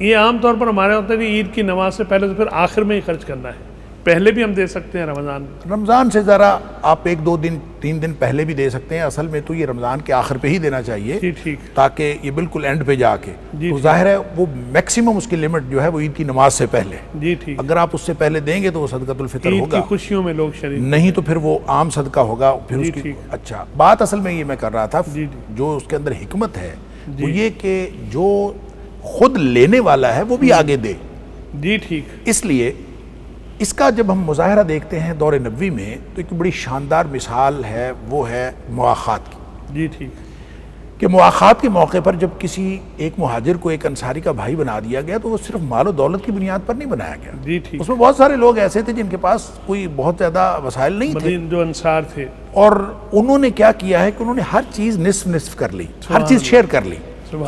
یہ عام طور پر ہمارے ہوتا ہے کہ عید کی نماز سے پہلے تو پھر آخر میں ہی خرچ کرنا ہے، پہلے بھی ہم دے سکتے ہیں رمضان سے ذرا آپ 1-2 دن 3 دن پہلے بھی دے سکتے ہیں، اصل میں تو یہ رمضان کے آخر پہ ہی دینا چاہیے، جی ٹھیک، تاکہ یہ بالکل اینڈ پہ جا کے، تو ظاہر ہے وہ میکسیمم اس کی لمٹ جو ہے وہ عید کی نماز سے پہلے، جی ٹھیک، اگر آپ اس سے پہلے دیں گے تو وہ صدقۃ الفطر عید ہوگا، کی خوشیوں میں لوگ شریک، نہیں تو پھر وہ عام صدقہ ہوگا، پھر اس کی۔ اچھا، بات اصل میں یہ میں کر رہا تھا، جو اس کے اندر حکمت ہے وہ یہ کہ جو خود لینے والا ہے وہ بھی آگے دے، جی ٹھیک، اس لیے اس کا جب ہم مظاہرہ دیکھتے ہیں دور نبوی میں تو ایک بڑی شاندار مثال ہے، وہ ہے مواخات کی، جی ٹھیک، کہ مواخات کے موقع پر جب کسی ایک مہاجر کو ایک انصاری کا بھائی بنا دیا گیا تو وہ صرف مال و دولت کی بنیاد پر نہیں بنایا گیا، جی ٹھیک، اس میں بہت سارے لوگ ایسے تھے جن کے پاس کوئی بہت زیادہ وسائل نہیں تھے، جو انصار تھے، اور انہوں نے کیا کیا ہے کہ انہوں نے ہر چیز نصف کر لی، ہر چیز شیئر کر لی۔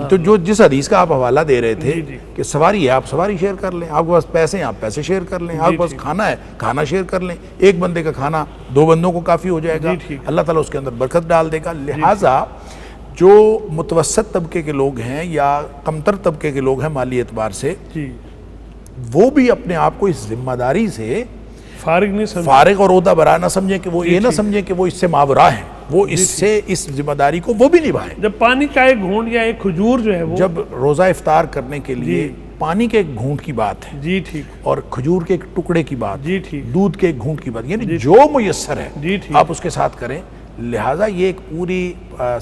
تو جو جس حدیث کا آپ حوالہ دے رہے تھے کہ سواری ہے آپ سواری شیئر کر لیں، آپ کے پاس پیسے ہیں آپ پیسے شیئر کر لیں، آپ کے پاس کھانا ہے کھانا شیئر کر لیں، ایک بندے کا کھانا 2 بندوں کو کافی ہو جائے گا، اللہ تعالیٰ اس کے اندر برکت ڈال دے گا۔ لہٰذا جو متوسط طبقے کے لوگ ہیں یا کمتر طبقے کے لوگ ہیں مالی اعتبار سے، وہ بھی اپنے آپ کو اس ذمہ داری سے فارغ اور عہدہ برا نہ سمجھیں، کہ وہ یہ نہ سمجھیں کہ وہ اس سے ماورا ہیں، وہ اس سے اس ذمہ داری کو وہ بھی نبھائیں۔ جب پانی کا ایک گھونٹ یا ایک کھجور جو ہے وہ، جب روزہ افطار کرنے کے لیے پانی کے ایک گھونٹ کی بات ہے، جی ٹھیک، اور کھجور کے ایک ٹکڑے کی بات، جی ٹھیک، دودھ کے ایک گھونٹ کی بات، یعنی جو میسر ہے آپ اس کے ساتھ کریں۔ لہٰذا یہ ایک پوری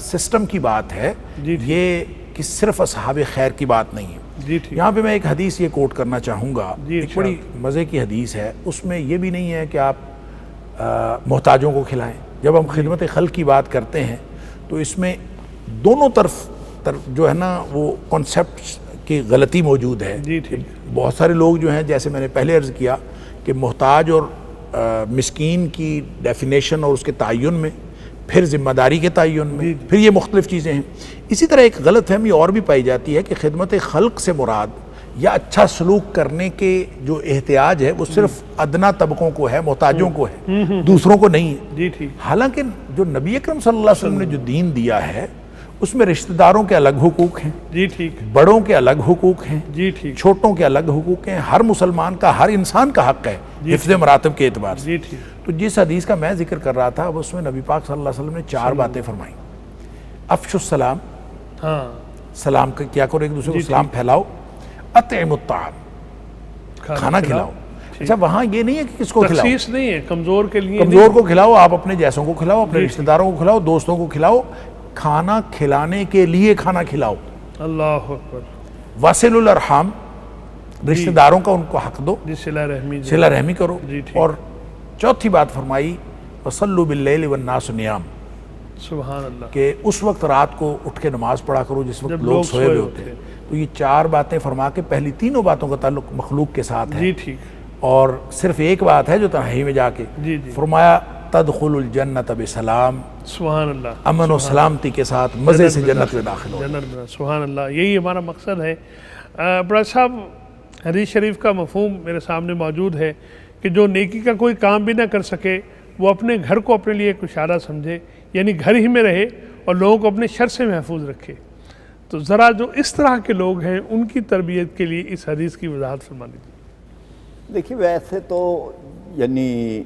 سسٹم کی بات ہے، یہ کہ صرف اصحاب خیر کی بات نہیں ہے۔ یہاں پہ میں ایک حدیث یہ کوٹ کرنا چاہوں گا، ایک بڑی مزے کی حدیث ہے، اس میں یہ بھی نہیں ہے کہ آپ محتاجوں کو کھلائیں۔ جب ہم خدمت خلق کی بات کرتے ہیں تو اس میں دونوں طرف جو ہے نا وہ کانسیپٹ کی غلطی موجود ہے. جی ٹھیک. بہت سارے لوگ جو ہیں، جیسے میں نے پہلے عرض کیا کہ محتاج اور مسکین کی ڈیفینیشن اور اس کے تعین میں، پھر ذمہ داری کے تعین میں، پھر یہ مختلف چیزیں ہیں. اسی طرح ایک غلط فہمی اور بھی پائی جاتی ہے کہ خدمت خلق سے مراد یا اچھا سلوک کرنے کے جو احتیاج ہے وہ صرف ادنا طبقوں کو ہے، محتاجوں کو ہے، دوسروں کو نہیں ہے. جی ٹھیک. حالانکہ جو نبی اکرم صلی اللہ علیہ وسلم نے جو دین دیا ہے اس میں رشتہ داروں کے الگ حقوق ہیں، جی ٹھیک. بڑوں کے الگ حقوق ہیں، جی ٹھیک. چھوٹوں کے الگ حقوق ہیں. ہر مسلمان کا، ہر انسان کا حق ہے حفظ مراتب کے اعتبار سے. جی ٹھیک. تو جس حدیث کا میں ذکر کر رہا تھا اب اس میں نبی پاک صلی اللہ علیہ وسلم نے 4 باتیں فرمائیں. افشوا السلام، ہاں سلام کا کیا کرو، ایک دوسرے کو سلام پھیلاؤ. اطعموا الطعام، کھانا کھلاؤ. اچھا وہاں یہ نہیں ہے کہ کس کو کھلاؤ، تخصیص نہیں ہے، کمزور کے لیے کمزور کو کھلاؤ، آپ اپنے جیسوں کو کھلاؤ، اپنے رشتہ داروں کو کھلاؤ، دوستوں کو کھلاؤ. کھانا کھلانے کے لیے کھانا کھلاؤ. اللہ اکبر. واصل الارحام، رشتہ داروں کا ان کو حق دو، جی صلہ رحمی. صلہ رحمی کرو. جی ٹھیک. اور چوتھی بات فرمائی وصلوا باللیل والناس نیام، سبحان اللہ. کہ اس وقت رات کو اٹھ کے نماز پڑھا کرو جس وقت جب لوگ لوگ سوئے ہوئے ہوتے ہیں. تو یہ 4 باتیں فرما کے پہلی تینوں باتوں کا تعلق مخلوق کے ساتھ ہے. جی ٹھیک. اور صرف ایک بات ہے جو تنہائی میں جا کے جی جی. فرمایا تدخل الجنت بسلام، سبحان اللہ. امن و سلامتی کے ساتھ مزے سے جنت میں داخل ہو. جنت میں، سبحان اللہ. یہی ہمارا مقصد ہے. برادر صاحب، حدیث شریف کا مفہوم میرے سامنے موجود ہے کہ جو نیکی کا کوئی کام بھی نہ کر سکے وہ اپنے گھر کو اپنے لیے ایک اشارہ سمجھے، یعنی گھر ہی میں رہے اور لوگوں کو اپنے شر سے محفوظ رکھے. تو ذرا جو اس طرح کے لوگ ہیں ان کی تربیت کے لیے اس حدیث کی وضاحت فرما دیجیے. دیکھیے ویسے تو یعنی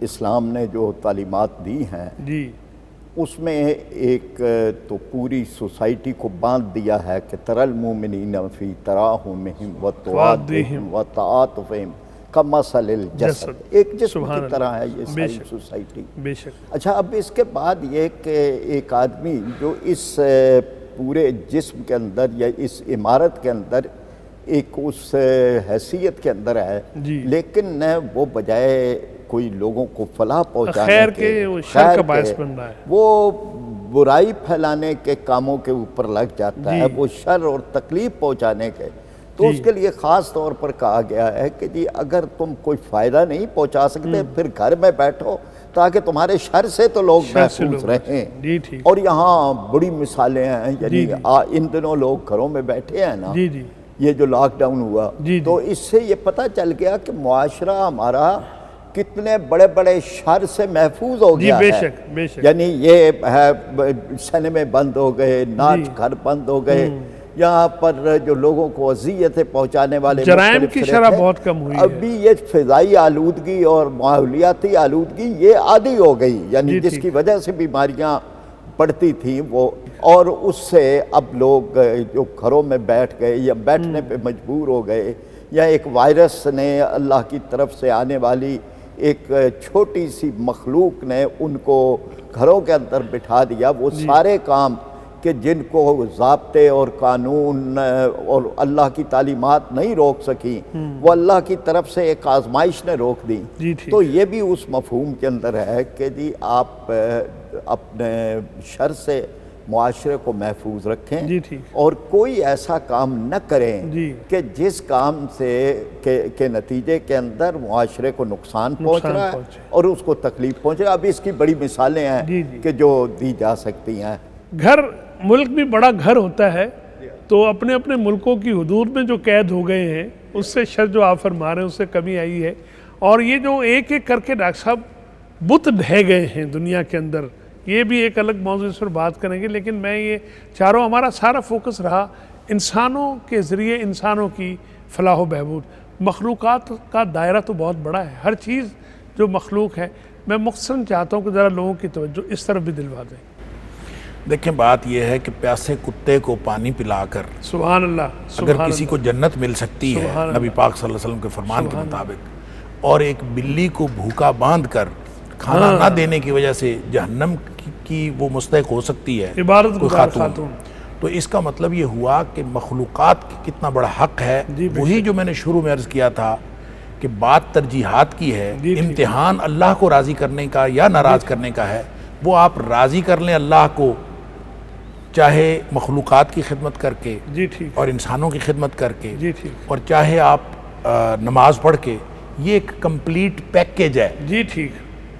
اسلام نے جو تعلیمات دی ہیں جی اس میں ایک تو پوری سوسائٹی کو باندھ دیا ہے کہ تری المؤمنین فی تراحمہم وتوادہم وتعاطفہم کمثل الجسد، ایک جسم کی طرح ہے یہ ساری سوسائٹی. بے شک. اچھا اب اس کے بعد یہ کہ ایک آدمی جو اس پورے جسم کے اندر یا اس عمارت کے اندر ایک اس حیثیت کے اندر ہے، لیکن وہ بجائے کوئی لوگوں کو فلاح پہنچانے خیر کے وہ شر کا باعث بن رہا ہے، وہ برائی پھیلانے کے کاموں کے اوپر لگ جاتا ہے، وہ شر اور تکلیف پہنچانے کے. تو اس کے لیے خاص طور پر کہا گیا ہے کہ جی اگر تم کوئی فائدہ نہیں پہنچا سکتے پھر گھر میں بیٹھو تاکہ تمہارے شر سے تو لوگ محفوظ رہیں. اور یہاں بڑی مثالیں ہیں، یعنی ان دنوں لوگ گھروں میں بیٹھے ہیں نا، یہ جو لاک ڈاؤن ہوا تو اس سے یہ پتہ چل گیا کہ معاشرہ ہمارا کتنے بڑے بڑے شر سے محفوظ ہو گیا ہے. یعنی یہ سینمے بند ہو گئے، ناچ گھر بند ہو گئے، یہاں پر جو لوگوں کو اذیتیں پہنچانے والے جرائم کی شرح بہت کم ہوئی ہے. ابھی یہ فضائی آلودگی اور ماحولیاتی آلودگی یہ عادی ہو گئی، یعنی جس کی وجہ سے بیماریاں پڑتی تھیں وہ، اور اس سے اب لوگ جو گھروں میں بیٹھ گئے یا بیٹھنے پہ مجبور ہو گئے، یا ایک وائرس نے اللہ کی طرف سے آنے والی ایک چھوٹی سی مخلوق نے ان کو گھروں کے اندر بٹھا دیا. وہ سارے کام کہ جن کو ضابطے اور قانون اور اللہ کی تعلیمات نہیں روک سکیں، وہ اللہ کی طرف سے ایک آزمائش نے روک دی. تو یہ بھی اس مفہوم کے اندر ہے کہ جی آپ اپنے شر سے معاشرے کو محفوظ رکھیں اور کوئی ایسا کام نہ کریں کہ جس کام سے کے نتیجے کے اندر معاشرے کو نقصان پہنچ رہا ہے اور اس کو تکلیف پہنچ رہا ہے. اب اس کی بڑی مثالیں ہیں کہ جو دی جا سکتی ہیں. گھر ملک بھی بڑا گھر ہوتا ہے، تو اپنے اپنے ملکوں کی حدود میں جو قید ہو گئے ہیں اس سے شر جو آپ فرما رہے ہیں اس سے کمی آئی ہے. اور یہ جو ایک ایک کر کے ڈاکٹر صاحب بت ڈھہ گئے ہیں دنیا کے اندر، یہ بھی ایک الگ موضوع اس پر بات کریں گے. لیکن میں یہ چاہ رہا ہوں ہمارا سارا فوکس رہا انسانوں کے ذریعے انسانوں کی فلاح و بہبود. مخلوقات کا دائرہ تو بہت بڑا ہے، ہر چیز جو مخلوق ہے. میں مختصراً چاہتا ہوں کہ ذرا لوگوں کی توجہ اس طرف بھی دلوا دیں. دیکھیں بات یہ ہے کہ پیاسے کتے کو پانی پلا کر سبحان اللہ اگر کسی کو جنت مل سکتی ہے نبی پاک صلی اللہ علیہ وسلم کے فرمان کے مطابق، اور ایک بلی کو بھوکا باندھ کر کھانا نہ دینے کی وجہ سے جہنم کی وہ مستحق ہو سکتی ہے عبادت کوئی خاتون، تو اس کا مطلب یہ ہوا کہ مخلوقات کی کتنا بڑا حق ہے. وہی جو میں نے شروع میں عرض کیا تھا کہ بات ترجیحات کی ہے، امتحان اللہ کو راضی کرنے کا یا ناراض کرنے کا ہے. وہ آپ راضی کر لیں اللہ کو چاہے مخلوقات کی خدمت کر کے جی ٹھیک، اور انسانوں کی خدمت کر کے، جی ٹھیک، اور چاہے آپ نماز پڑھ کے، یہ ایک کمپلیٹ پیکیج ہے. جی ٹھیک،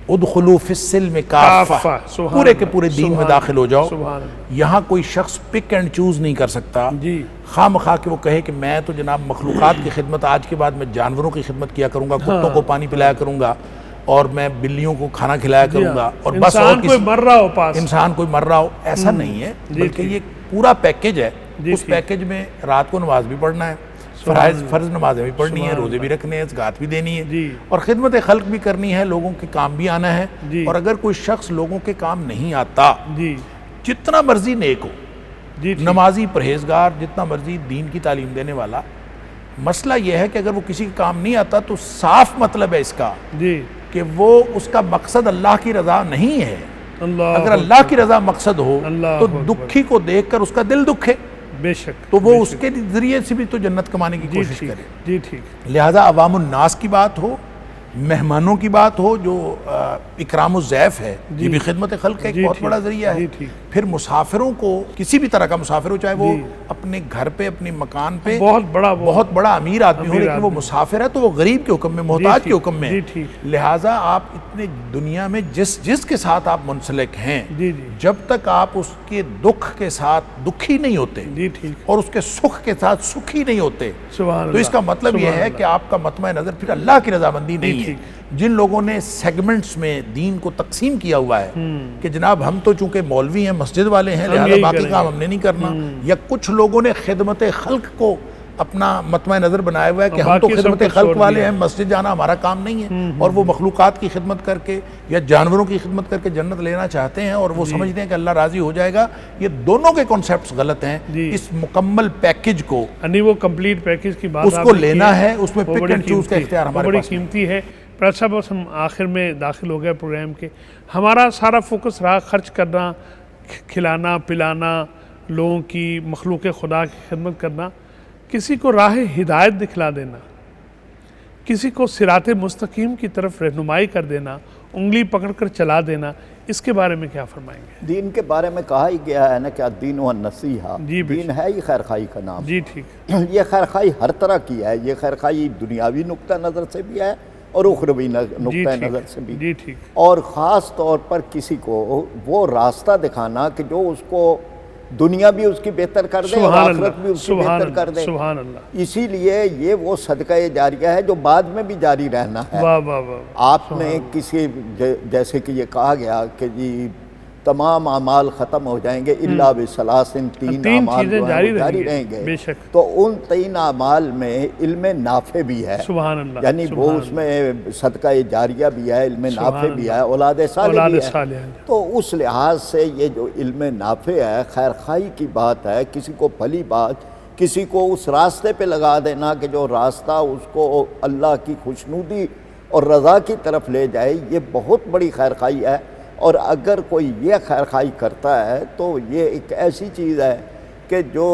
ادخلوا فی السلم کافہ، سبحان پورے کے اللہ، پورے دین میں سبحان داخل ہو جاؤ. سبحان اللہ، یہاں کوئی شخص پک اینڈ چوز نہیں کر سکتا، جی خواہ مخواہ کہ وہ کہے کہ میں تو جناب مخلوقات کی خدمت آج کے بعد میں جانوروں کی خدمت کیا کروں گا، کتوں کو پانی پلایا کروں گا، اور میں بلیوں کو کھانا کھلایا کروں گا، اور بس اور انسان کوئی مر رہا ہو پاس، انسان کوئی مر رہا ہو، ایسا نہیں ہے، بلکہ یہ پورا پیکیج ہے. اس پیکیج میں رات کو نماز بھی پڑھنا ہے، فرض نمازیں بھی پڑھنی ہیں، روزے بھی رکھنے ہیں، زکوٰۃ بھی دینی ہے، جی اور خدمت خلق بھی کرنی ہے، لوگوں کے کام بھی آنا ہے. جی اور اگر کوئی شخص لوگوں کے کام نہیں آتا، جی جتنا مرضی نیک ہو، جی ٹھیک، نمازی پرہیزگار، جتنا مرضی دین کی تعلیم دینے والا، مسئلہ یہ ہے کہ اگر وہ کسی کے کام نہیں آتا تو صاف مطلب ہے اس کا جی کہ وہ اس کا مقصد اللہ کی رضا نہیں ہے. اللہ اگر اللہ کی رضا مقصد ہو اللہ تو اکبر، دکھی کو دیکھ کر اس کا دل دکھے، بے شک، تو وہ اس کے ذریعے سے بھی تو جنت کمانے کی جی کوشش ٹھیک، کرے. جی ٹھیک، لہذا عوام الناس کی بات ہو، مہمانوں کی بات ہو، جو اکرام الضیف ہے، یہ بھی خدمت خلق کا ایک جی بہت ٹھیک، بڑا ذریعہ ہے. جی ٹھیک، پھر مسافروں کو، کسی بھی طرح کا مسافر ہو، چاہے وہ اپنے گھر پہ، اپنے مکان پہ بہت بڑا وہ بہت بڑا امیر آدمی ہو، لیکن وہ مسافر ہے تو وہ غریب کے حکم میں، محتاج کے حکم میں ہے. جی ٹھیک، لہٰذا آپ اتنے دنیا میں جس کے ساتھ آپ منسلک ہیں، جی جی جب تک آپ اس کے دکھ کے ساتھ دکھی نہیں ہوتے جی ٹھیک، اور اس کے سکھ کے ساتھ سکھی نہیں ہوتے، سبحان تو اس کا اللہ، مطلب یہ ہے کہ آپ کا مطمع نظر پھر اللہ کی رضامندی نہیں ہے. جن لوگوں نے سیگمنٹس میں دین کو تقسیم کیا ہوا ہے کہ جناب ہم تو چونکہ مولوی ہیں، مسجد والے ہیں، لہذا باقی کام ہم نے نہیں کرنا، یا کچھ لوگوں نے خدمت خلق کو اپنا مطمع نظر بنایا ہوا ہے کہ ہم تو خدمت خلق والے ہیں، مسجد جانا ہمارا کام نہیں ہے، اور وہ مخلوقات کی خدمت کر کے یا جانوروں کی خدمت کر کے جنت لینا چاہتے ہیں، اور وہ سمجھتے ہیں کہ اللہ راضی ہو جائے گا. یہ دونوں کے کانسیپٹس غلط ہیں. اس مکمل پیکیج کو، یعنی وہ کمپلیٹ پیکیج کی بات اس کو لینا ہے، اس میں پک اینڈ چوز کا اختیار ہمارے بڑی پاس نہیں. قیمتی ہے. پرافیسر صاحب بس ہم آخر میں داخل ہو گئے پروگرام کے. ہمارا سارا فوکس رہا خرچ کرنا، کھلانا پلانا، لوگوں کی، مخلوق خدا کی خدمت کرنا، کسی کو راہ ہدایت دکھلا دینا، کسی کو صراط مستقیم کی طرف رہنمائی کر دینا، انگلی پکڑ کر چلا دینا، اس کے بارے میں کیا فرمائیں گے؟ دین کے بارے میں کہا ہی گیا ہے نا کہ دین و نصیحہ، جی دین ہے ہی خیرخواہی کا نام. جی ٹھیک، یہ خیرخواہی ہر طرح کی ہے. یہ خیرخواہی دنیاوی نقطہ نظر سے بھی ہے اور اخروی نقطہ نظر سے بھی. جی ٹھیک، اور خاص طور پر کسی کو وہ راستہ دکھانا کہ جو اس کو دنیا بھی اس کی بہتر کر دے اور سبحان آخرت اللہ، بھی اس کی سبحان بہتر کر اللہ، دے. سبحان اللہ، اسی لیے یہ وہ صدقہ جاریہ ہے جو بعد میں بھی جاری رہنا ہے. واہ واہ واہ، آپ نے کسی، جیسے کہ یہ کہا گیا کہ جی تمام اعمال ختم ہو جائیں گے الا بثلاثن، تین اعمال چیزیں جو ہیں وہ جاری رہیں گے. بے شک، تو ان تین اعمال میں علم نافع بھی ہے، سبحان اللہ، یعنی وہ اس میں صدقہ جاریہ بھی ہے، علم نافع بھی ہے، اولاد صالح بھی ہے. تو اس لحاظ سے یہ جو علم نافع ہے، خیرخواہی کی بات ہے، کسی کو بھلی بات، کسی کو اس راستے پہ لگا دینا کہ جو راستہ اس کو اللہ کی خوشنودی اور رضا کی طرف لے جائے، یہ بہت بڑی خیرخواہی ہے. اور اگر کوئی یہ خیرخواہی کرتا ہے تو یہ ایک ایسی چیز ہے کہ جو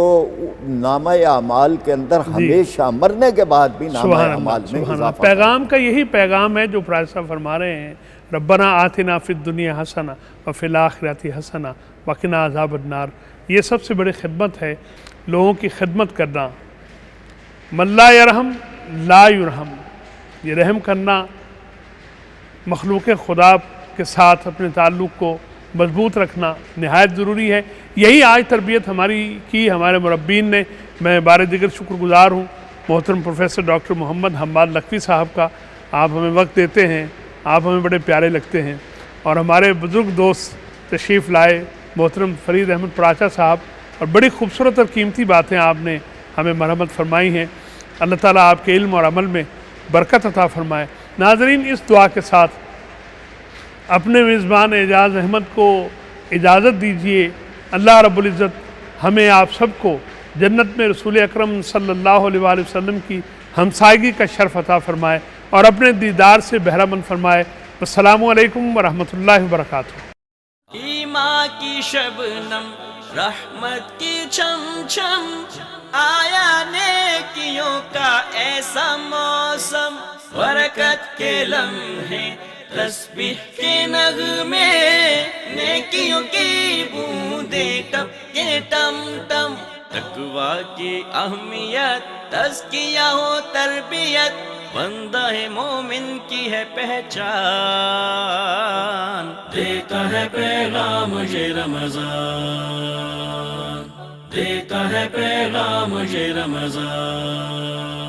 نامہ اعمال کے اندر ہمیشہ مرنے کے بعد بھی نامہ اعمال میں اضافہ. پیغام کا یہی پیغام ہے جو پرافیسر صاحب فرما رہے ہیں، ربنا آتنا فی الدنیا حسنہ وفی الآخرۃ حسنہ وقنا عذاب النار. یہ سب سے بڑی خدمت ہے، لوگوں کی خدمت کرنا. من لا یرحم لا یرحم، یہ رحم کرنا، مخلوق خدا کے ساتھ اپنے تعلق کو مضبوط رکھنا نہایت ضروری ہے. یہی آج تربیت ہماری کی ہمارے مربین نے. میں بار دیگر شکر گزار ہوں محترم پروفیسر ڈاکٹر محمد حماد لکھوی صاحب کا. آپ ہمیں وقت دیتے ہیں، آپ ہمیں بڑے پیارے لگتے ہیں. اور ہمارے بزرگ دوست تشریف لائے محترم فرید احمد پراچا صاحب، اور بڑی خوبصورت اور قیمتی باتیں آپ نے ہمیں مرحمت فرمائی ہیں. اللہ تعالیٰ آپ کے علم اور عمل میں برکت عطا فرمائے. ناظرین، اس دعا کے ساتھ اپنے میزبان اعجاز احمد کو اجازت دیجیے. اللہ رب العزت ہمیں آپ سب کو جنت میں رسول اکرم صلی اللہ علیہ وآلہ وسلم کی ہمسائیگی کا شرف عطا فرمائے اور اپنے دیدار سے بہرہ مند فرمائے. السلام علیکم ورحمۃ اللہ وبرکاتہ. ایمان کی شبنم، رحمت کی چھم چھم، آیا نیکیوں کا ایسا موسم، برکت کے لمحے، تسبیح کے نغمے، نیکیوں کی بوندیں ٹپکے ٹم ٹم، تقویٰ کی اہمیت، تزکیہ ہو تربیت، بندہ مومن کی ہے پہچان، دیتا ہے پیغام یہ رمضان، دیتا ہے پیغام یہ رمضان۔